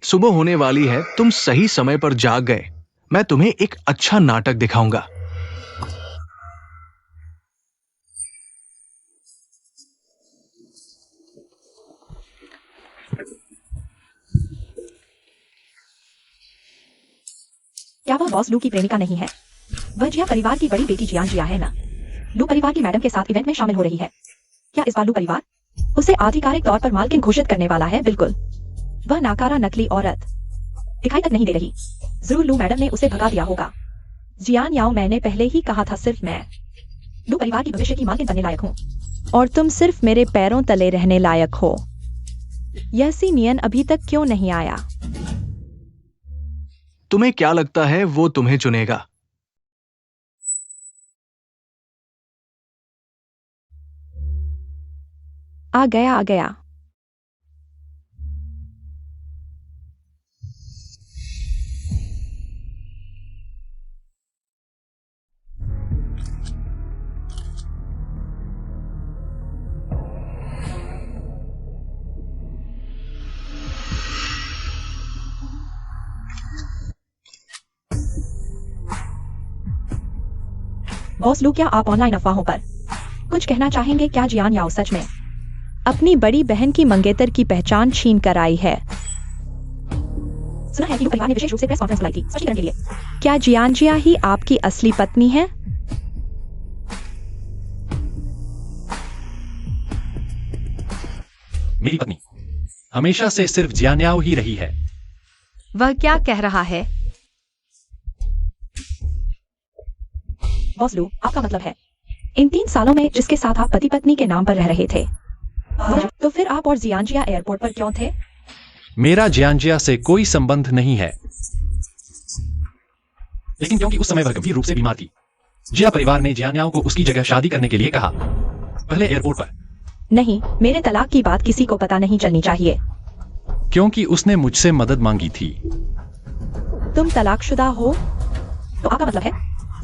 सुबह होने वाली है, तुम सही समय पर जाग गए। मैं तुम्हें एक अच्छा नाटक दिखाऊंगा। क्या वह बॉस लू की प्रेमिका नहीं है? वह जिया परिवार की बड़ी बेटी जियान जिया है ना? लू परिवार की मैडम के साथ इवेंट में शामिल हो रही है। क्या इस बार लू परिवार उसे आधिकारिक तौर पर मालकिन घोषित करने वाला है? बिल्कुल। वह नाकारा नकली औरत दिखाई तक नहीं दे रही। जरूर लू मैडम ने उसे भगा दिया होगा। जियान याओ, मैंने पहले ही कहा था, सिर्फ मैं लू परिवार की भविष्य की मालकिन बनने लायक हूँ, और तुम सिर्फ मेरे पैरों तले रहने लायक हो। यह सी नियन अभी तक क्यों नहीं आया? तुम्हें क्या लगता है वो तुम्हें चुनेगा? आ गया, आ गया। बॉस लू, क्या आप ऑनलाइन अफवाहों पर कुछ कहना चाहेंगे? क्या जियान याओ सच में अपनी बड़ी बहन की मंगेतर की पहचान छीन कर आई है? सुना है कि लू परिवार ने विशेष रूप से प्रेस कॉन्फ्रेंस बुलाई थी स्पष्टीकरण के लिए। क्या जियान जिया ही आपकी असली पत्नी है? मेरी पत्नी हमेशा से सिर्फ जियान्याओ ही रही है। वह क्या कह रहा है? बॉस लू, आपका मतलब है इन 3 सालों में जिसके साथ आप पति पत्नी के नाम पर रह रहे थे, तो फिर आप और जियानजिया एयरपोर्ट पर क्यों थे? मेरा जियानजिया से कोई संबंध नहीं है, लेकिन क्योंकि उस समय वह गंभीर रूप से बीमार थी, जिया परिवार ने जियान्याओ को उसकी जगह शादी करने के लिए कहा, पहले एयरपोर्ट पर। नहीं, मेरे तलाक की बात किसी को पता नहीं चलनी चाहिए। क्योंकि उसने मुझसे मदद मांगी थी। तुम तलाकशुदा हो? तो आपका मतलब है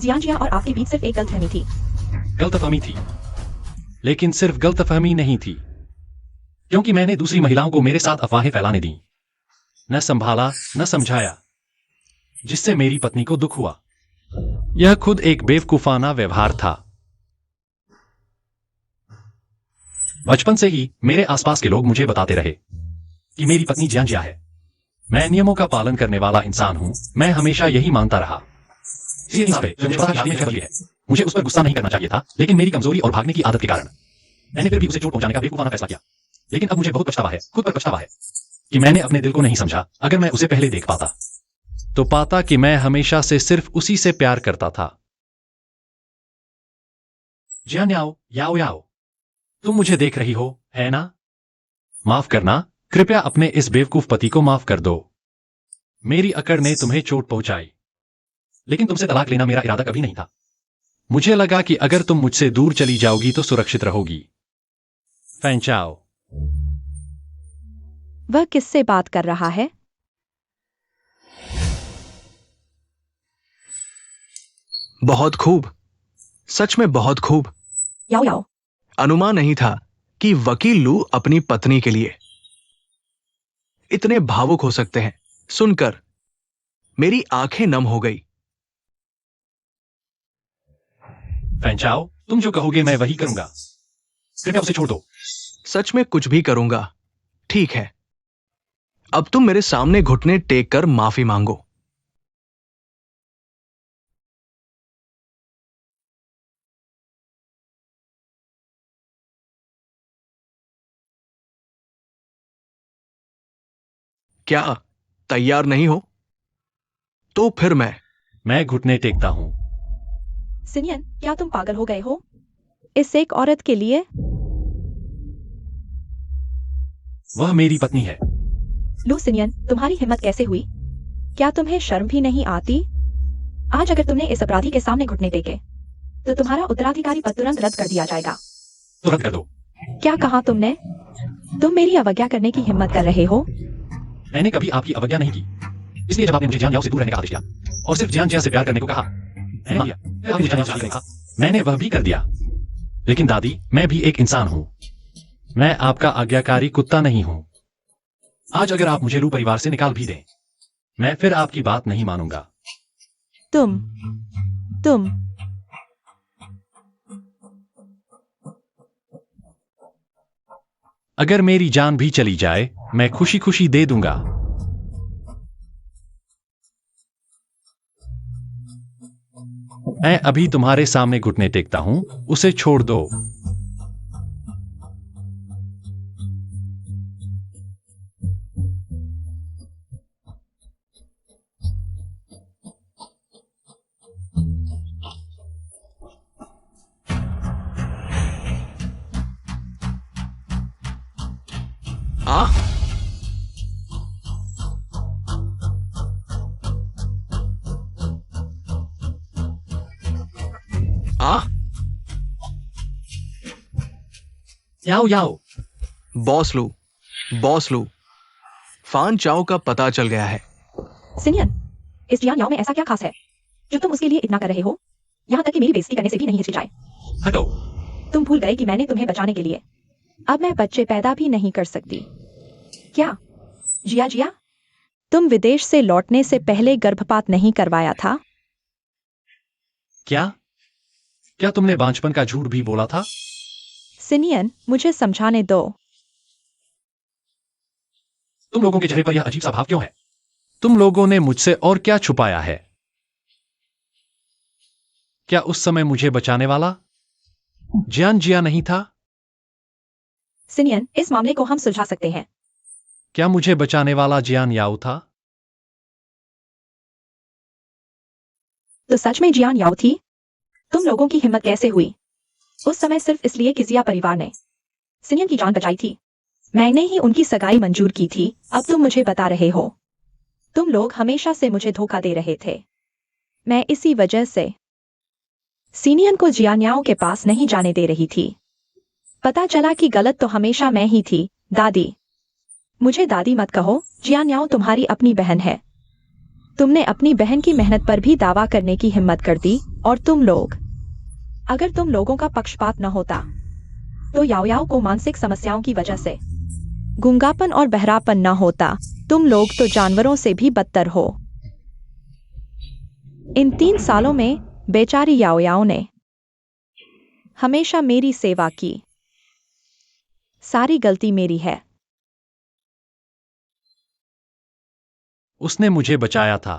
जियानजिया और आपके बीच सिर्फ एक गलतफहमी थी? गलतफहमी थी, लेकिन सिर्फ गलतफहमी नहीं थी, क्योंकि मैंने दूसरी महिलाओं को मेरे साथ अफवाहें फैलाने दी, न संभाला न समझाया, जिससे मेरी पत्नी को दुख हुआ। यह खुद एक बेवकूफाना व्यवहार था। बचपन से ही मेरे आसपास के लोग मुझे बताते रहे कि मेरी पत्नी जियानजिया है। मैं नियमों का पालन करने वाला इंसान हूं, मैं हमेशा यही मानता रहा। इसलिए इन पे मुझे पता शादी में खबर है, मुझे उस पर गुस्सा नहीं करना चाहिए था, लेकिन मेरी कमजोरी और भागने की आदत के कारण मैंने फिर भी उसे चोट पहुंचाने का बेवकूफाना फैसला किया। लेकिन अब मुझे बहुत पछतावा है, खुद पर पछतावा है कि मैंने अपने दिल को नहीं समझा। अगर मैं उसे पहले देख पाता तो पाता कि मैं हमेशा से सिर्फ उसी से प्यार करता था। जियान याओ, याओ याओ, तुम मुझे देख रही हो, है ना? माफ करना, कृपया अपने इस बेवकूफ पति को माफ कर दो। मेरी अकड़ ने तुम्हें चोट पहुंचाई, लेकिन तुमसे तलाक लेना मेरा इरादा कभी नहीं था। मुझे लगा कि अगर तुम मुझसे दूर चली जाओगी तो सुरक्षित रहोगी। फैंचाओ। वह किससे बात कर रहा है? बहुत खूब, सच में बहुत खूब। याओ याओ, अनुमान नहीं था कि वकील लू अपनी पत्नी के लिए इतने भावुक हो सकते हैं। सुनकर मेरी आंखें नम हो गई। फैंचाओ, तुम जो कहोगे मैं वही करूंगा। कृपया उसे छोड़ दो। सच में कुछ भी करूंगा। ठीक है, अब तुम मेरे सामने घुटने टेक कर माफी मांगो। क्या तैयार नहीं हो? तो फिर मैं घुटने टेकता हूं। सिनियन, क्या तुम पागल हो गए हो? इस एक औरत के लिए? वह मेरी पत्नी है। लू सिनियन, तुम्हारी हिम्मत कैसे हुई? क्या तुम्हें शर्म भी नहीं आती? आज अगर तुमने इस अपराधी के सामने घुटने टेके तो तुम्हारा उत्तराधिकारी पद तुरंत रद्द कर दिया जाएगा। तो रद्द कर दो। क्या कहा तुमने? तुम मेरी अवज्ञा करने की हिम्मत कर रहे हो? मैंने कभी आपकी अवज्ञा नहीं की। इसलिए जब आपने मुझे जियान याओ से दूर रहने का आदेश दिया और सिर्फ जियान जिया से प्यार करने को कहा, मैंने मान लिया। फिर आपने मुझे जियान याओ से शादी करने को कहा, मैंने वह भी कर दिया। लेकिन दादी, मैं भी एक इंसान हूं। मैं आपका आज्ञाकारी कुत्ता नहीं हूं। आज अगर आप मुझे लू परिवार से निकाल भी दें, मैं फिर आपकी बात नहीं मानूंगा। तुम अगर मेरी जान भी चली जाए, मैं खुशी खुशी दे दूंगा। मैं अभी तुम्हारे सामने घुटने टेकता हूं, उसे छोड़ दो। आ आ याओ याओ। बॉस लू, फान चाओ का पता चल गया है। सिनियन, इस जियान याओ में ऐसा क्या खास है जो तुम उसके लिए इतना कर रहे हो? यहाँ तक कि मेरी बेइज्जती करने से भी नहीं हिचकिचाए। हटो। तुम भूल गए कि मैंने तुम्हें बचाने के लिए अब मैं बच्चे पैदा भी नहीं कर सकती। क्या जिया जिया, तुम विदेश से लौटने से पहले गर्भपात नहीं करवाया था? क्या क्या तुमने बांझपन का झूठ भी बोला था? सिनियन, मुझे समझाने दो। तुम लोगों के चेहरे पर यह अजीब सा भाव क्यों है? तुम लोगों ने मुझसे और क्या छुपाया है? क्या उस समय मुझे बचाने वाला जियान जिया नहीं था? सिनियन, इस मामले को हम सुलझा सकते हैं। क्या मुझे बचाने वाला जियान याओ था? तो सच में जियान याओ थी? तुम लोगों की हिम्मत कैसे हुई? उस समय सिर्फ इसलिए कि जिया परिवार ने सिनियन की जान बचाई थी। मैंने ही उनकी सगाई मंजूर की थी। अब तुम मुझे बता रहे हो तुम लोग हमेशा से मुझे धोखा दे रहे थे। मैं इसी वजह से सीनियन को जियान्याओं के पास नहीं जाने दे रही थी। पता चला कि गलत तो हमेशा मैं ही थी। दादी, मुझे दादी मत कहो। जियान्याओ तुम्हारी अपनी बहन है। तुमने अपनी बहन की मेहनत पर भी दावा करने की हिम्मत कर दी। और तुम लोग, अगर तुम लोगों का पक्षपात न होता तो याओ याओ को मानसिक समस्याओं की वजह से गूंगापन और बहरापन न होता। तुम लोग तो जानवरों से भी बदतर हो। इन 3 सालों में बेचारी याओ याओ ने हमेशा मेरी सेवा की। सारी गलती मेरी है। उसने मुझे बचाया था।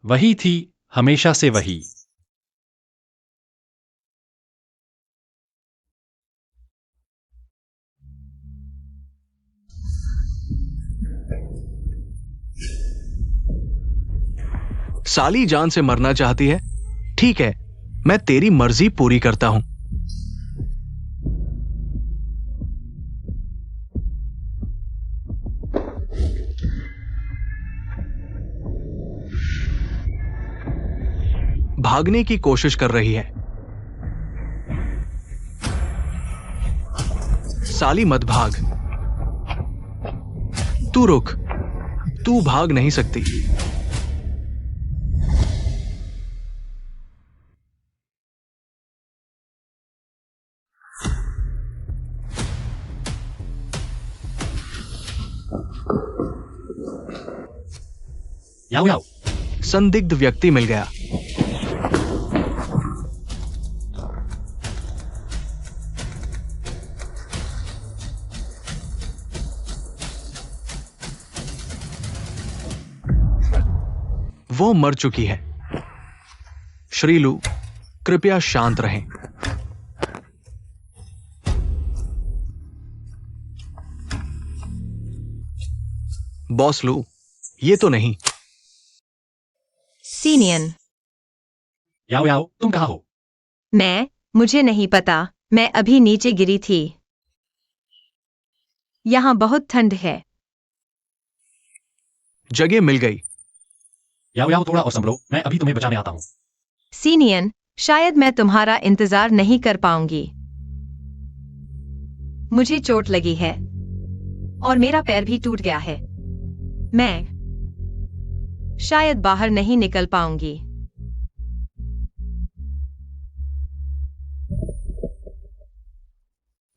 वही थी, हमेशा से वही। साली जान से मरना चाहती है? ठीक है, मैं तेरी मर्जी पूरी करता हूं। भागने की कोशिश कर रही है। साली मत भाग। तू रुक, तू भाग नहीं सकती। याओ याओ, संदिग्ध व्यक्ति मिल गया। वो मर चुकी है। श्रीलू, कृपया शांत रहें। बॉस लू, ये तो नहीं। सीनियन, याओ याओ, तुम कहाँ हो? मुझे नहीं पता, मैं अभी नीचे गिरी थी। यहाँ बहुत ठंड है। जगह मिल गई। याओ याओ, थोड़ा और संभलो, मैं अभी तुम्हें बचाने आता हूँ। सीनियन, शायद मैं तुम्हारा इंतजार नहीं कर पाऊंगी। मुझे चोट लगी है और मेरा पैर भी टूट गया है। मैं शायद बाहर नहीं निकल पाऊंगी।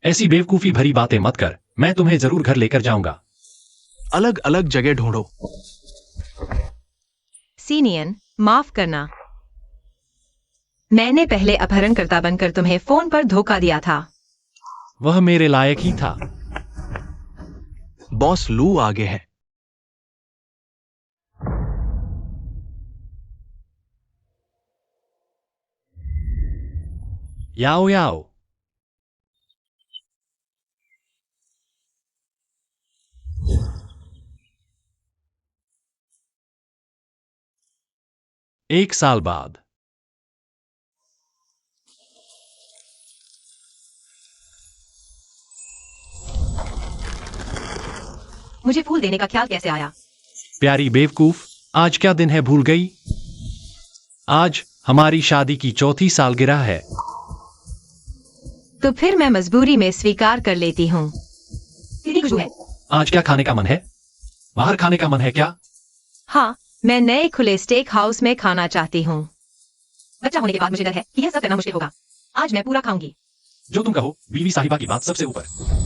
ऐसी बेवकूफी भरी बातें मत कर, मैं तुम्हें जरूर घर लेकर जाऊंगा। अलग अलग जगह ढूंढो। सीनियन, माफ करना। मैंने पहले अपहरणकर्ता बनकर तुम्हें फोन पर धोखा दिया था। वह मेरे लायक ही था। बॉस लू आगे है। याओ याओ, एक साल बाद। मुझे फूल देने का ख्याल कैसे आया? प्यारी बेवकूफ, आज क्या दिन है भूल गई? आज हमारी शादी की 4थी सालगिरह है। तो फिर मैं मजबूरी में स्वीकार कर लेती हूँ। कितनी खुशबू है। आज क्या खाने का मन है? बाहर खाने का मन है क्या? हाँ, मैं नए खुले स्टेक हाउस में खाना चाहती हूँ। बच्चा होने के बाद मुझे डर है कि यह सब करना मुश्किल होगा। आज मैं पूरा खाऊंगी। जो तुम कहो, बीवी साहिबा की बात सबसे ऊपर।